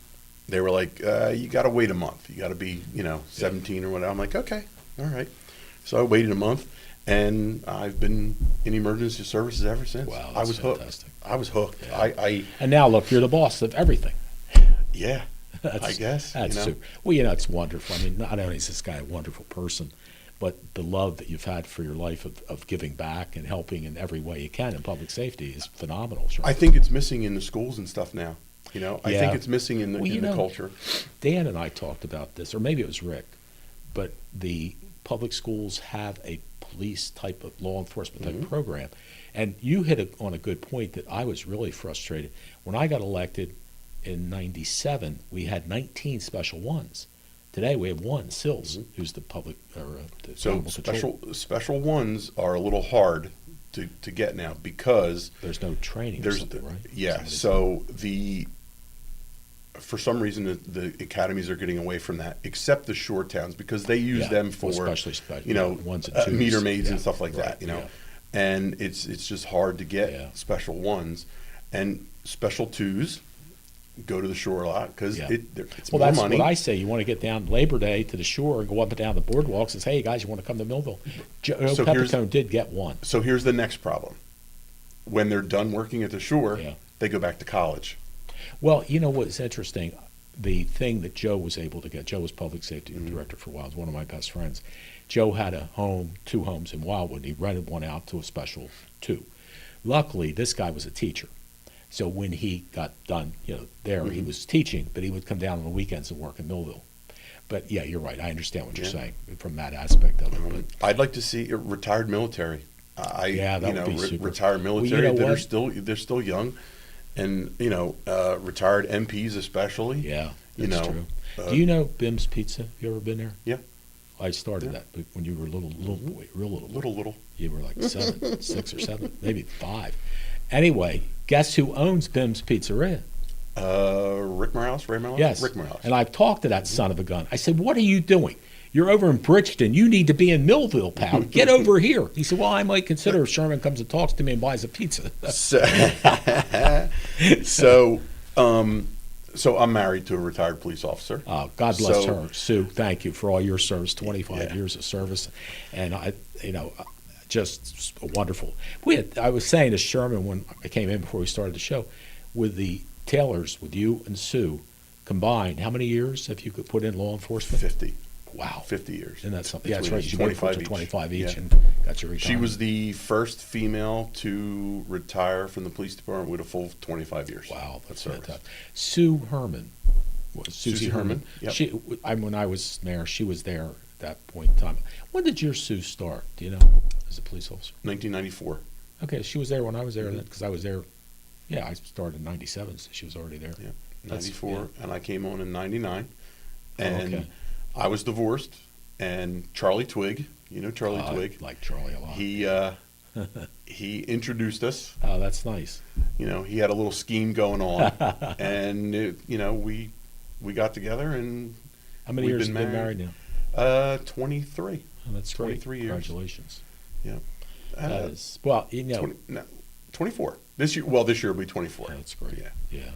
They were like, you got to wait a month. You got to be, 17 or whatever. I'm like, okay, all right. So I waited a month, and I've been in emergency services ever since. Wow, I was fantastic. hooked. I was hooked. Yeah. And now look, you're the boss of everything. Yeah, I guess. That's super. Well, it's wonderful. I mean, not only is this guy a wonderful person, but the love that you've had for your life of giving back and helping in every way you can in public safety is phenomenal. Sure. I think it's missing in the schools and stuff now. I Yeah. think it's missing in the culture. Dan and I talked about this, or maybe it was Rick, but the public schools have a police type of law enforcement type program. And you hit on a good point that I was really frustrated. When I got elected in 97, we had 19 special ones. Today we have one, Sills, who's the public the So animal control. special ones are a little hard to get now because There's no training or something, right? Yeah. Somebody's- So for some reason the academies are getting away from that, except the shore towns because they use them for especially ones and twos. meter maids and Yeah, stuff like right, that. yeah. And it's just hard to get Yeah. special ones and special twos. Go to the shore a lot because Yeah. it's Well, more that's money. what I say. You want to get down Labor Day to the shore and go up and down the boardwalks and say, hey, guys, you want to come to Millville? Joe So here's- Pepitone did get one. So here's the next problem. When they're done working at the shore, Yeah. they go back to college. Well, you know what's interesting? The thing that Joe was able to get, Joe was public safety director for a while, was one of my best friends. Joe had two homes in Wildwood. He rented one out to a special two. Luckily, this guy was a teacher. So when he got done, there, he was teaching, but he would come down on the weekends and work in Millville. But yeah, you're right. I understand what you're saying from that aspect of it. But I'd like to see a retired military. That would be super. Retired Well, military you know that what? they're still young, and retired MPs especially. yeah, that's true. uh, Do you know Bim's Pizza? You ever been there? Yeah. I started that when you were a little boy, real little boy. Little. You were like 6 or 7, maybe 5. Anyway, guess who owns Bim's Pizzeria? Rick Morales, Ray Morales? Yes. Rick Morales. And I've talked to that son of a gun. I said, what are you doing? You're over in Bridgeton. You need to be in Millville, pal. Get over here. He said, well, I might consider if Sherman comes and talks to me and buys a pizza. So I'm married to a retired police officer. God bless So- her. Sue, thank you for all your service, 25 years of service. And just wonderful. I was saying to Sherman when I came in before we started the show, with the Taylors, with you and Sue combined, how many years have you put in law enforcement? 50. Wow. 50 years. Isn't that something? Yeah, that's Between right. us, You went for 25 each. 25 each Yeah. and got your retirement. She was the first female to retire from the police department with a full 25 years. Wow, that's service. fantastic. Sue Herman. Susie Herman. Yep. When I was mayor, she was there at that point in time. When did your Sue start? Do you know, as a police officer? 1994. Okay, she was there when I was there because I was there. Yeah, I started in 97, so she was already there. Yeah, That's- 94, and I came on in 99. And okay. I was divorced, and Charlie Twigg, Charlie I Twigg, like Charlie a lot. he introduced us. Oh, that's nice. He had a little scheme going on, and we got together, and How many we've years have you been married now? 23. Oh, that's great. 23 years. Congratulations. Yeah. That is, well, 20, no, 24 this year. Well, this year will be 24. That's great. Yeah.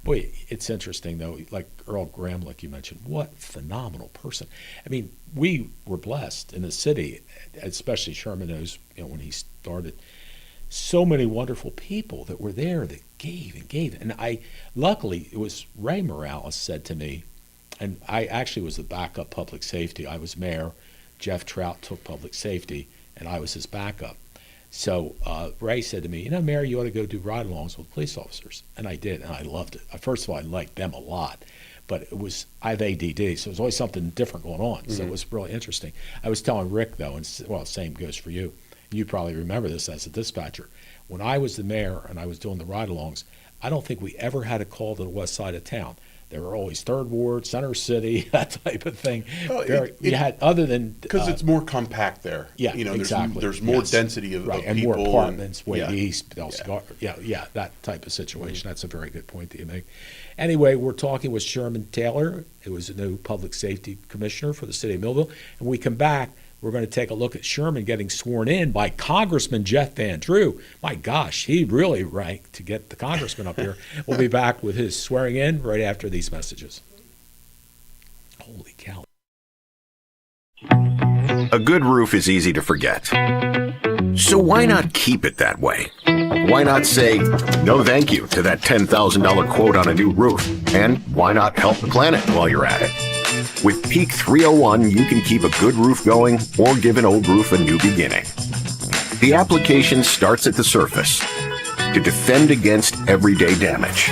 Boy, it's interesting though. Like Earl Graham, like you mentioned, what phenomenal person. I mean, we were blessed in the city, especially Sherman knows. When he started, so many wonderful people that were there that gave and gave. And luckily, it was Ray Morales said to me, and I actually was the backup public safety. I was mayor. Jeff Trout took public safety, and I was his backup. So Ray said to me, Mayor, you ought to go do ride-alongs with police officers. And I did, and I loved it. First of all, I liked them a lot. But I have ADD, so there's always something different going on. So it was really interesting. I was telling Rick, though, and same goes for you. You probably remember this as a dispatcher. When I was the mayor and I was doing the ride-alongs, I don't think we ever had a call to the west side of town. There were always Third Ward, Center City, that type of thing. Other than because it's more compact there. Yeah, exactly. There's more density of and people more apartments way east. Yeah, that type of situation. That's a very good point that you make. Anyway, we're talking with Sherman Taylor, who is the new public safety commissioner for the city of Millville. And when we come back, we're going to take a look at Sherman getting sworn in by Congressman Jeff Van Drew. My gosh, he really ranked to get the congressman up here. We'll be back with his swearing in right after these messages. Holy cow. A good roof is easy to forget. So why not keep it that way? Why not say no thank you to that $10,000 quote on a new roof? And why not help the planet while you're at it? With Peak 301, you can keep a good roof going or give an old roof a new beginning. The application starts at the surface to defend against everyday damage.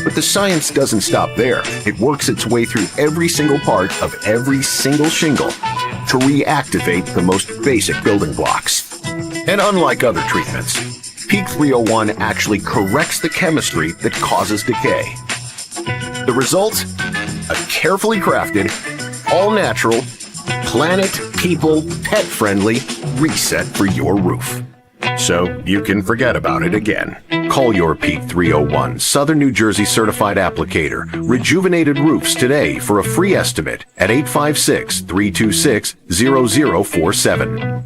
But the science doesn't stop there. It works its way through every single part of every single shingle to reactivate the most basic building blocks. And unlike other treatments, Peak 301 actually corrects the chemistry that causes decay. The result? A carefully crafted, all-natural, planet, people, pet-friendly reset for your roof. So you can forget about it again. Call your Peak 301 Southern New Jersey certified applicator, Rejuvenated Roofs today for a free estimate at 856-326-0047.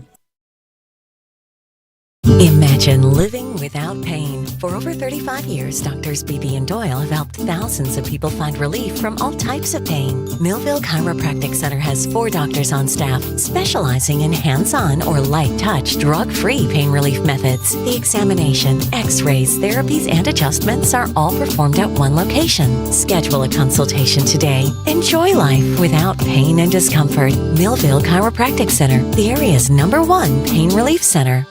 Imagine living without pain. For over 35 years, Doctors Beebe and Doyle have helped thousands of people find relief from all types of pain. Millville Chiropractic Center has 4 doctors on staff specializing in hands-on or light-touch, drug-free pain relief methods. The examination, x-rays, therapies, and adjustments are all performed at one location. Schedule a consultation today. Enjoy life without pain and discomfort. Millville Chiropractic Center, the area's #1 pain relief center.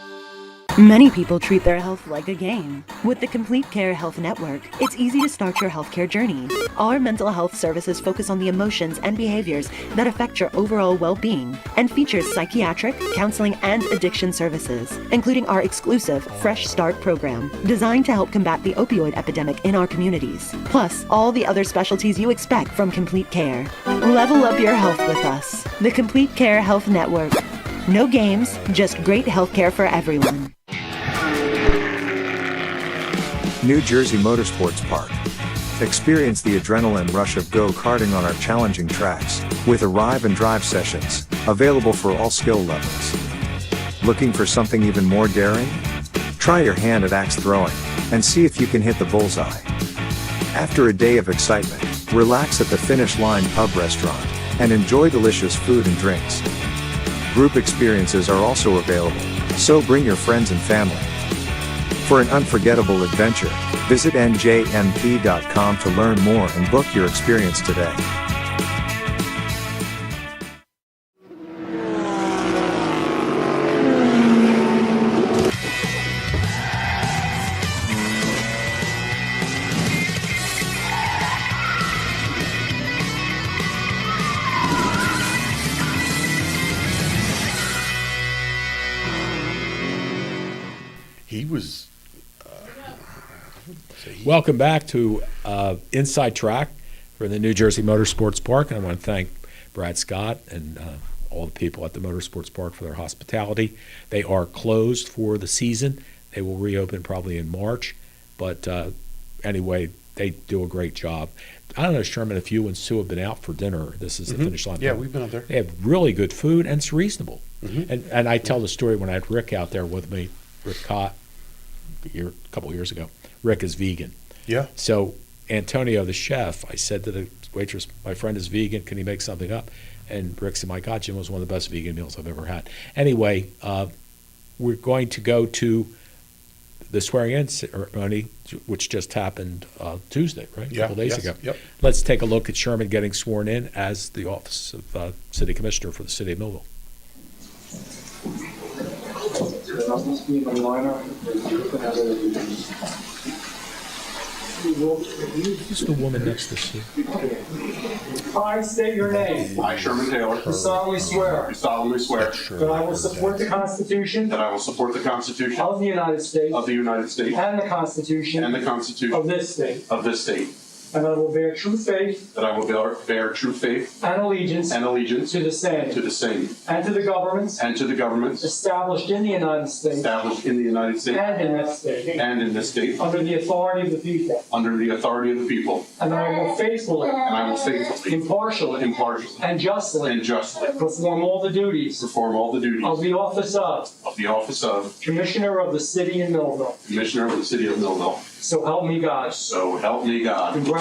Many people treat their health like a game. With the Complete Care Health Network, it's easy to start your healthcare journey. Our mental health services focus on the emotions and behaviors that affect your overall well-being and features psychiatric, counseling, and addiction services, including our exclusive Fresh Start program, designed to help combat the opioid epidemic in our communities, plus all the other specialties you expect from Complete Care. Level up your health with us. The Complete Care Health Network. No games, just great healthcare for everyone. New Jersey Motorsports Park. Experience the adrenaline rush of go-karting on our challenging tracks, with arrive and drive sessions, available for all skill levels. Looking for something even more daring? Try your hand at axe throwing, and see if you can hit the bullseye. After a day of excitement, relax at the Finish Line Pub Restaurant, and enjoy delicious food and drinks. Group experiences are also available, so bring your friends and family. For an unforgettable adventure, visit njmp.com to learn more and book your experience today. He was. Welcome back to Inside Track for the New Jersey Motorsports Park. And I want to thank Brad Scott and all the people at the Motorsports Park for their hospitality. They are closed for the season. They will reopen probably in March. But anyway, they do a great job. I don't know, Sherman, if you and Sue have been out for dinner. This is the Finish Line. Yeah, we've been out there. They have really good food, and it's reasonable. And I tell the story when I had Rick out there with me, Rick Cott. a couple of years ago. Rick is vegan. Yeah. So Antonio, the chef, I said to the waitress, my friend is vegan. Can he make something up? And Rick said, my God, Jim, was one of the best vegan meals I've ever had. Anyway, we're going to go to the swearing-in ceremony, which just happened Tuesday, right? A couple days ago. Yep. Let's take a look at Sherman getting sworn in as the office of City Commissioner for the City of Millville. Who's the woman next to Sue? I state your name. I, Sherman Taylor. Do solemnly swear. Do solemnly swear. That I will support the Constitution. That I will support the Constitution. Of the United States. Of the United States. And the Constitution. And the Constitution. Of this state. Of this state. And I will bear true faith. That I will bear true faith. And allegiance. And allegiance. To the same. To the same. And to the governments. And to the governments. Established in the United States. Established in the United States. And in this state. And in this state. Under the authority of the people. Under the authority of the people. And I will faithfully. And I will faithfully. Impartially. Impartially. And justly. And justly. Perform all the duties. Perform all the duties. Of the office of. Of the office of. Commissioner of the City of Millville. Commissioner of the City of Millville. So help me God. So help me God. Congratulations.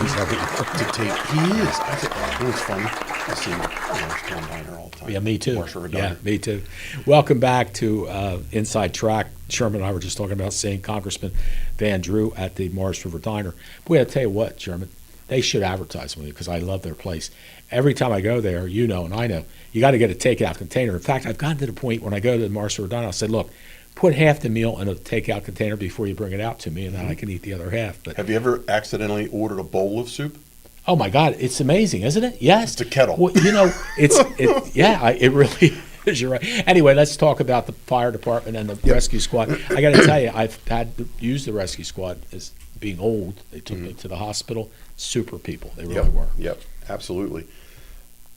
He's happy to take. He is. I think, you know, it's funny. I see Marshall Diner all the time. Yeah, me too. Marshall Yeah, Diner. me too. Welcome back to Inside Track. Sherman and I were just talking about seeing Congressman Van Drew at the Morris River Diner. Boy, I tell you what, Sherman, they should advertise with me because I love their place. Every time I go there, you know and I know, you got to get a takeout container. In fact, I've gotten to the point when I go to the Morris River Diner, I said, look, put half the meal in a takeout container before you bring it out to me, and then I can eat the other half. But Have you ever accidentally ordered a bowl of soup? oh my God, it's amazing, isn't it? Yes, It's a kettle. Well, you know, it really is. You're right. Anyway, let's talk about the fire department and the rescue squad. I got to tell you, I've had to use the rescue squad as being old. They took me to the hospital. Super people, they really were. Yep, absolutely.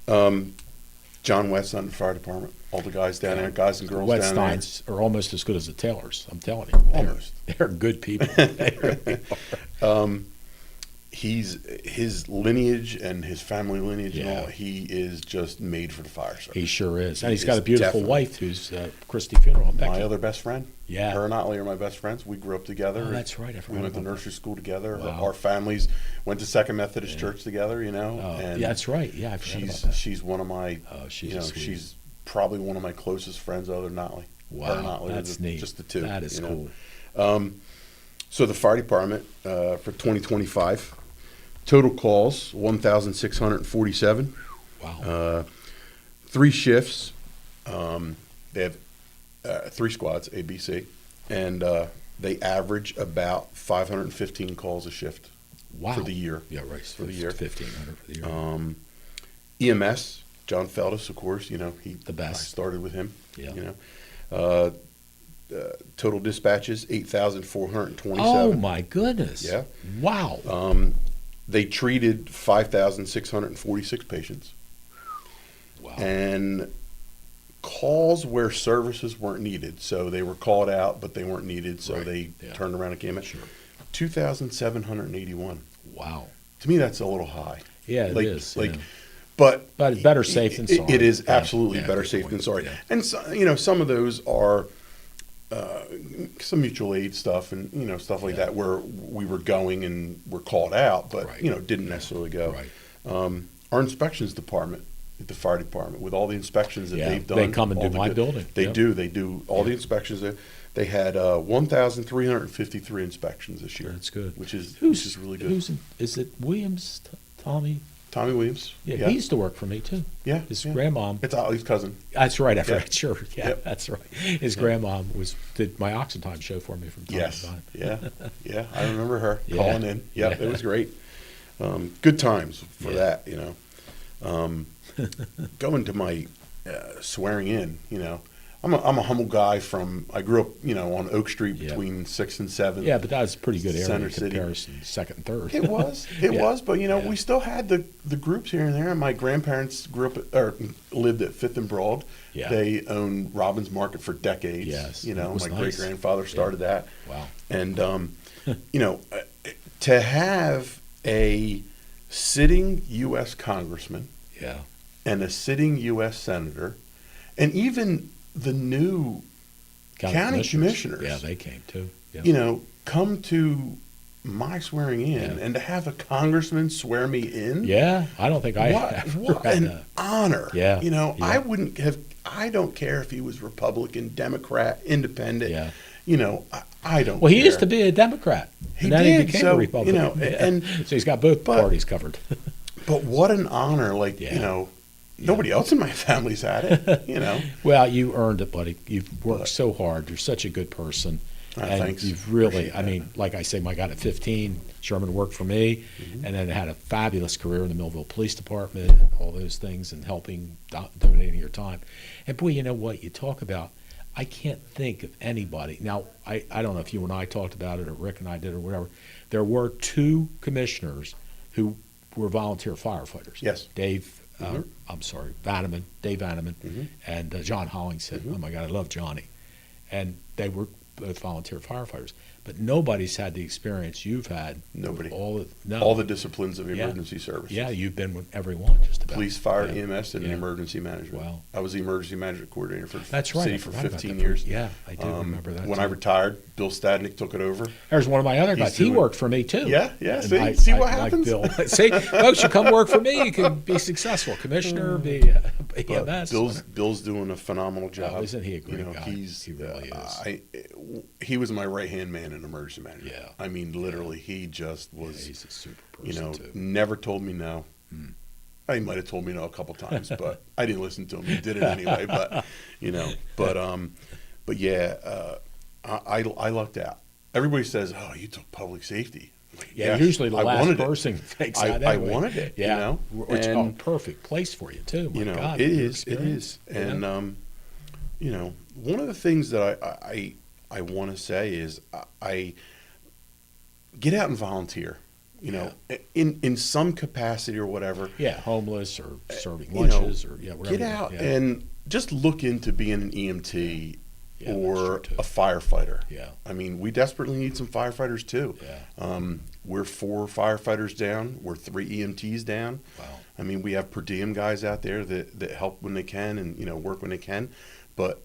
John West on the fire department. All the guys down there, guys and girls Wet down Steins are almost as good as the Taylors. I'm telling you, Almost. They're good people. They really are. His lineage and his family lineage and Yeah. all, he is just made for the fire service. He sure is, and He he's got is a beautiful definitely. wife who's Christy Funeral. My other best friend. Yeah. Her and Otley are my best friends. We grew up together. Oh, that's right. I We forgot went to about nursery school together. Wow. Our families went to Second Methodist Church together, you know. Oh, and yeah, that's right. Yeah, I forgot about she's that. she's one of my She's you a know, sweetie. she's probably one of my closest friends other than Otley. Wow, Her and Otley are that's neat. Just the two. That is you know. cool. So the fire department for 2025, total calls 1,647. Wow. 3 shifts. They have 3 squads, A, B, C, and they average about 515 calls a shift Wow. for the year. Yeah, right. For the year. 1,500 for the year. EMS, John Feldis, of course, you know, The best. I started with him. Yeah. You know, total dispatches 8,427. Oh my goodness. Yeah. Wow. They treated 5,646 patients. Wow. And calls where services weren't needed. So they were called out, but they weren't needed. So Right. they Yeah. turned around and came in. Sure. 2,781. Wow. To me, that's a little high. Yeah, it like, is, Like, yeah. but But better safe than sorry. It is Yeah, absolutely yeah, better good safe point. than sorry. Yeah. And so, you know, some of those are some mutual aid stuff and you know stuff like that where we were going and were called out, but Right. you know didn't necessarily go. Right. Our inspections department, the fire department, with all the inspections that Yeah, they've done, they come and all do the my good- building. They Yep. do. They do all the inspections. They had 1,353 inspections this year. That's good. Which is Who's really good. Is it Williams, Tommy? Tommy Williams. Yeah, he used to work for me too. Yeah, His yeah. grandmom. It's Ollie's cousin. That's right. I Yeah. forgot. Sure. Yeah, Yep. that's right. His grandmom did my Oxentime show for me from time Yes. to time. Yeah. Yeah. I remember her Yeah. calling in. Yeah, Yeah. it was great. Good times for Yeah. that, you know. Going to my swearing in, you know. I'm a humble guy I grew up, you know, on Oak Street Yeah. between 6th and 7th. Yeah, but that was a pretty good area Center in City. comparison, second and third. It was. It Yeah. was. But, you know, Yeah. we still had the groups here and there. My grandparents lived at 5th and Broad. Yeah. They owned Robbins Market for decades. Yes, You that know, was my nice. great-grandfather started that. Wow. And, you know, to have a sitting U.S. congressman Yeah. and a sitting U.S. senator And even the new county commissioners. Yeah, they came too. Yeah. You know, come to my swearing in, and to have a congressman swear me in. Yeah, I don't think I what an honor. Yeah. You know, I wouldn't have, I don't care if he was Republican, Democrat, Independent. Yeah. You know, I don't Well, he care. used to be a Democrat. He and then did, he became so, a Republican. you know, and so he's got both parties covered. But what an honor, like, you know, nobody else in my family's had it, you know. Well, you earned it, buddy. You've worked so hard. You're such a good person. And thanks. you've really, I mean, like I say, my God, at 15, Sherman worked for me, and then had a fabulous career in the Millville Police Department, and all those things, and helping, donating your time. And boy, you know what? You talk about, I can't think of anybody. Now, I don't know if you and I talked about it, or Rick and I did, or whatever. There were 2 commissioners who were volunteer firefighters. Yes. Dave Vanneman, and John Hollingshead. Oh my God, I love Johnny. And they were both volunteer firefighters. But nobody's had the experience you've had. Nobody. All the disciplines of emergency services. Yeah, you've been with every one, just about. Police, fire, EMS, and emergency management. Wow. I was the emergency management coordinator for That's the right, city I for forgot about 15 that. years. Yeah, I do remember that. When too. I retired, Bill Stadnick took it over. There's one of my other He's guys. He doing- worked for me too. Yeah. And See I what like happens? Bill. See, folks, you come work for me, you can be successful. Commissioner, be But EMS. Bill's doing a phenomenal job. Oh, isn't he a great you know, guy? He really is. He was my right-hand man in emergency management. Yeah. I mean, literally, he just was. He's a super person You know, too. never told me no. He might have told me no a couple times, but I didn't listen to him. He did it anyway. But you know, but yeah, I lucked out. Everybody says, "Oh, you took public safety." Like, Yeah, yes, usually the I last wanted it. person takes that I anyway. wanted it. Yeah, You know, it's a and perfect place for you too. My you know, God, it your is. It experience. is. And you know, one of the things that I want to say is I get out and volunteer. You know, in some capacity or whatever. Yeah, homeless or serving You know, lunches or whatever. get out and just look into being an EMT Yeah, or that's true, too. a firefighter. Yeah. I mean, we desperately need some firefighters too. Yeah. We're 4 firefighters down. We're 3 EMTs down. Wow. I mean, we have per diem guys out there that help when they can and, you know, work when they can. But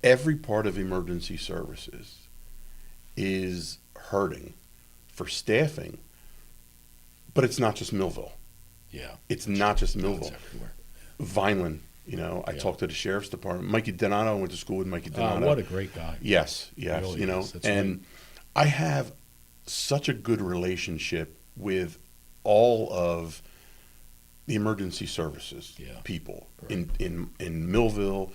every part of emergency services is hurting for staffing. But it's not just Millville. Yeah. It's not just No, Millville. it's everywhere. Vineland, you know, I talked to the sheriff's department. Mikey Donato, I went to school with Mikey Donato. What a great guy. Yes, Really you know, is. That's and I have such a good relationship with all of the emergency services people in Millville.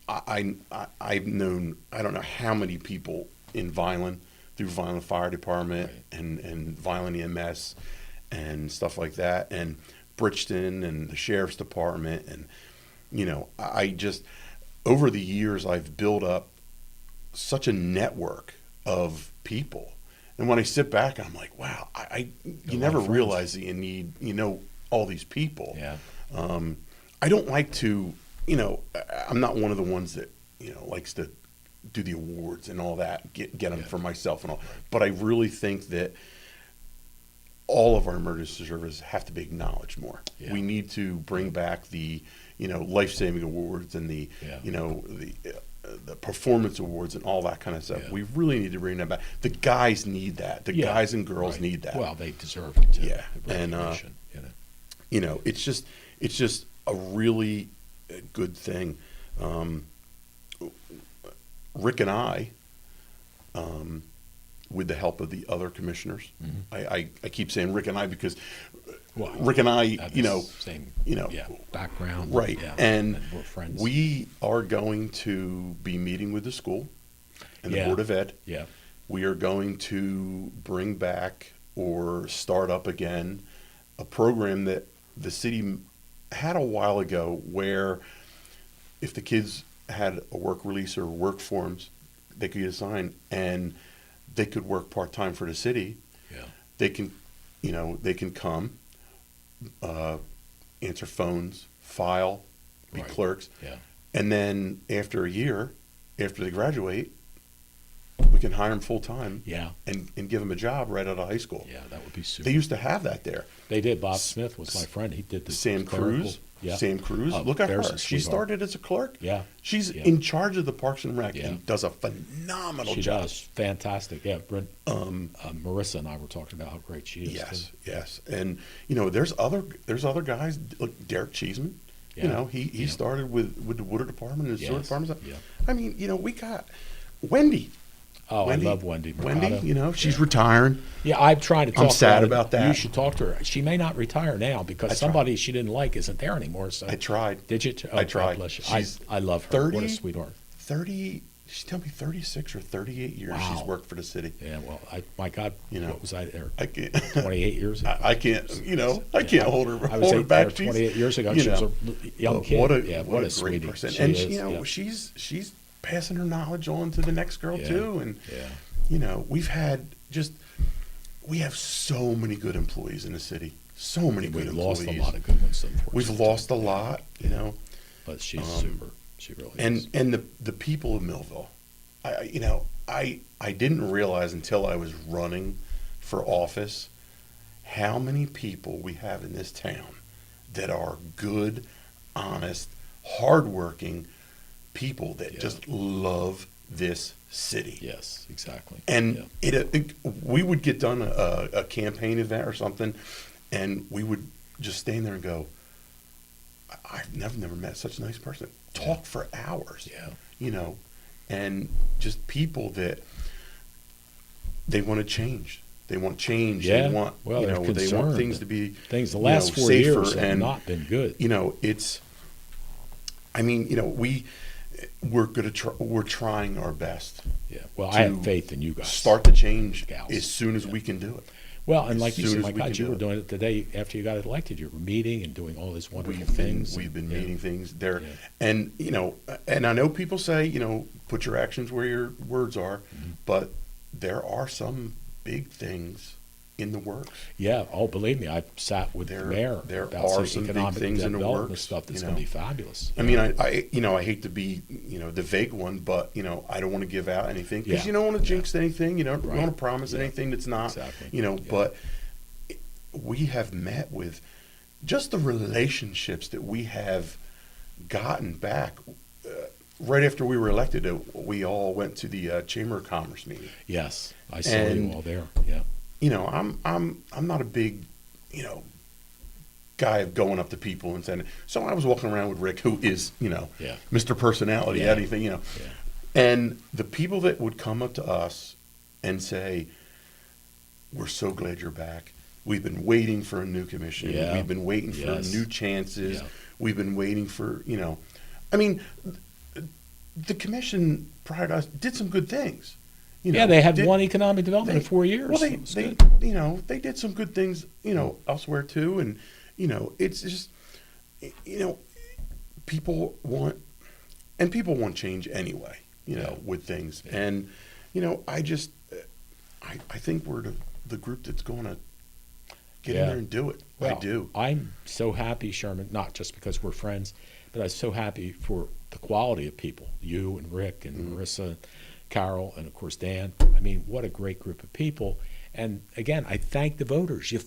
I've known, I don't know how many people in Vineland through Vineland Fire Department and Vineland EMS and stuff like that, and Bridgeton and the Sheriff's Department. And, you know, I just, over the years, I've built up such a network of people. And when I sit back, I'm like, wow, you never realize that you need, you know, all these people. Yeah. I don't like to, you know, I'm not one of the ones that, you know, likes to do the awards and all that, get them for myself and all. But I really think that all of our emergency services have to be acknowledged more. Yeah. We need to bring back the, you know, life-saving awards and the, you know, the performance awards and all that kind of stuff. Yeah. We really need to bring that back. The guys need that. The guys and girls need that. Well, they deserve it too. Yeah, The and recognition, you know, it's just a really good thing. Rick and I, with the help of the other commissioners, I keep saying Rick and I because Rick and I, you know, same, you know, background, right? Yeah, And we're friends. we are going to be meeting with the school and the Board of Ed. Yeah. We are going to bring back or start up again a program that the city had a while ago, where if the kids had a work release or work forms, they could get assigned and they could work part-time for the city. Yeah. They can, you know, they can come, answer phones, file, be clerks. Yeah. And then after a year, after they graduate, we can hire them full-time. Yeah. And give them a job right out of high school. Yeah, that would be super. They used to have that there. They did. Bob Smith was my friend. He did the Sam clerical. Cruz, Yeah. Sam Cruz. Oh, Look at her. there's a She sweetheart. started as a clerk. Yeah. She's Yeah. in charge of the Parks and Rec Yeah. and does a phenomenal She job. does. Fantastic. Yeah. Marissa and I were talking about how great she is. Yes, too. yes. And there's other guys like Derek Cheeseman. Yeah. He started with the water department and the sewer Yes. department. Yeah. I mean, we got Wendy. Oh, I love Wendy Mercado. Wendy, she's retiring. Yeah, I'm trying to talk I'm sad her. about that. You should talk to her. She may not retire now because somebody she didn't like isn't there anymore. So I tried. Did you? Oh, I God tried. bless you. She's I love her. 30, What a sweetheart. 30, she's telling me 36 or 38 years Wow. she's worked for the city. Yeah, well, my God, what was I there? I can't. 28 years ago. I can't, I can't hold her, I was hold her back. there 28 years ago. you She was know, a young kid. What a great sweetie person. She And is, she's passing her knowledge on to the next girl too. And we have so many good employees in the city. So many good employees. We've lost a lot of good ones, unfortunately. We've lost a lot, But she's super. She really is. And the people of Millville, I didn't realize until I was running for office how many people we have in this town that are good, honest, hardworking people that just love this city. Yes, exactly. And we would get done a campaign event or something, and we would just stand there and go, I've never met such a nice person. Talk for hours. Yeah. And just people that they want to change. They want change. Yeah. They want, Well, they're they want concerned things that to be the last 4 safer years have and not been good. We're trying our best. Yeah. Well, I have faith in you guys. Start the change gals. as soon as we can do it. Well, and like you As said, soon my as we God, can you do were it. doing it the day after you got elected. You were meeting and doing all these wonderful things. We've been meeting things there, and and I know people say put your actions where your words are, but there are some big things in the works. Yeah. Oh, believe me, I've sat with the mayor. There about are some some big economic things in the development works. stuff that's going to be fabulous. I mean, I hate to be the vague one, but I don't want to give out anything because you don't want to jinx anything. You don't want to promise anything that's not. Exactly. But we have met with just the relationships that we have gotten back. Right after we were elected, we all went to the Chamber of Commerce meeting. Yes, I saw you all there. Yeah. I'm not a big, guy of going up to people and saying. So I was walking around with Rick, who is, Mr. Personality, anything, and the people that would come up to us and say, "We're so glad you're back. We've been waiting for a new commission. Yeah. We've been waiting for new chances. We've been waiting for, I mean, the commission prior to us did some good things. They had one economic development in 4 years. Well, they did some good things, elsewhere too, and it's just, people want change anyway, with things, and I think we're the group that's going to get in there and do it. Well, I do. I'm so happy, Sherman, not just because we're friends, but I'm so happy for the quality of people, you and Rick and Marissa, Carol, and of course Dan. I mean, what a great group of people. And again, I thank the voters. You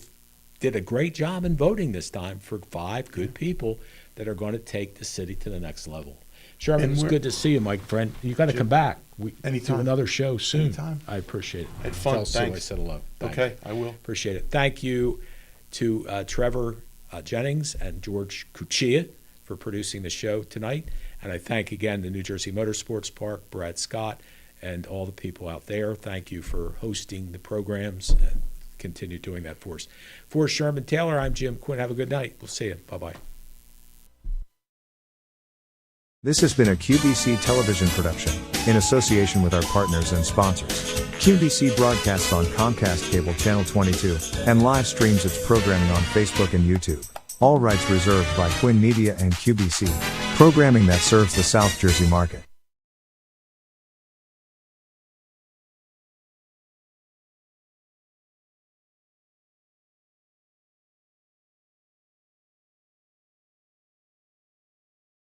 did a great job in voting this time for 5 good people that are going to take the city to the next level. Sherman, it's good to see you, my friend. You got to come back. We do another show soon. Anytime. I appreciate it. Had fun. Tell Sue Thanks. I said hello. Thanks. Okay, I will. Appreciate it. Thank you to Trevor Jennings and George Cuccia for producing the show tonight. And I thank again the New Jersey Motorsports Park, Brad Scott, and all the people out there. Thank you for hosting the programs and continue doing that for us. For Sherman Taylor, I'm Jim Quinn. Have a good night. We'll see you. Bye-bye. This has been a QBC television production, in association with our partners and sponsors. QBC broadcasts on Comcast Cable Channel 22, and live streams its programming on Facebook and YouTube. All rights reserved by Quinn Media and QBC, programming that serves the South Jersey market.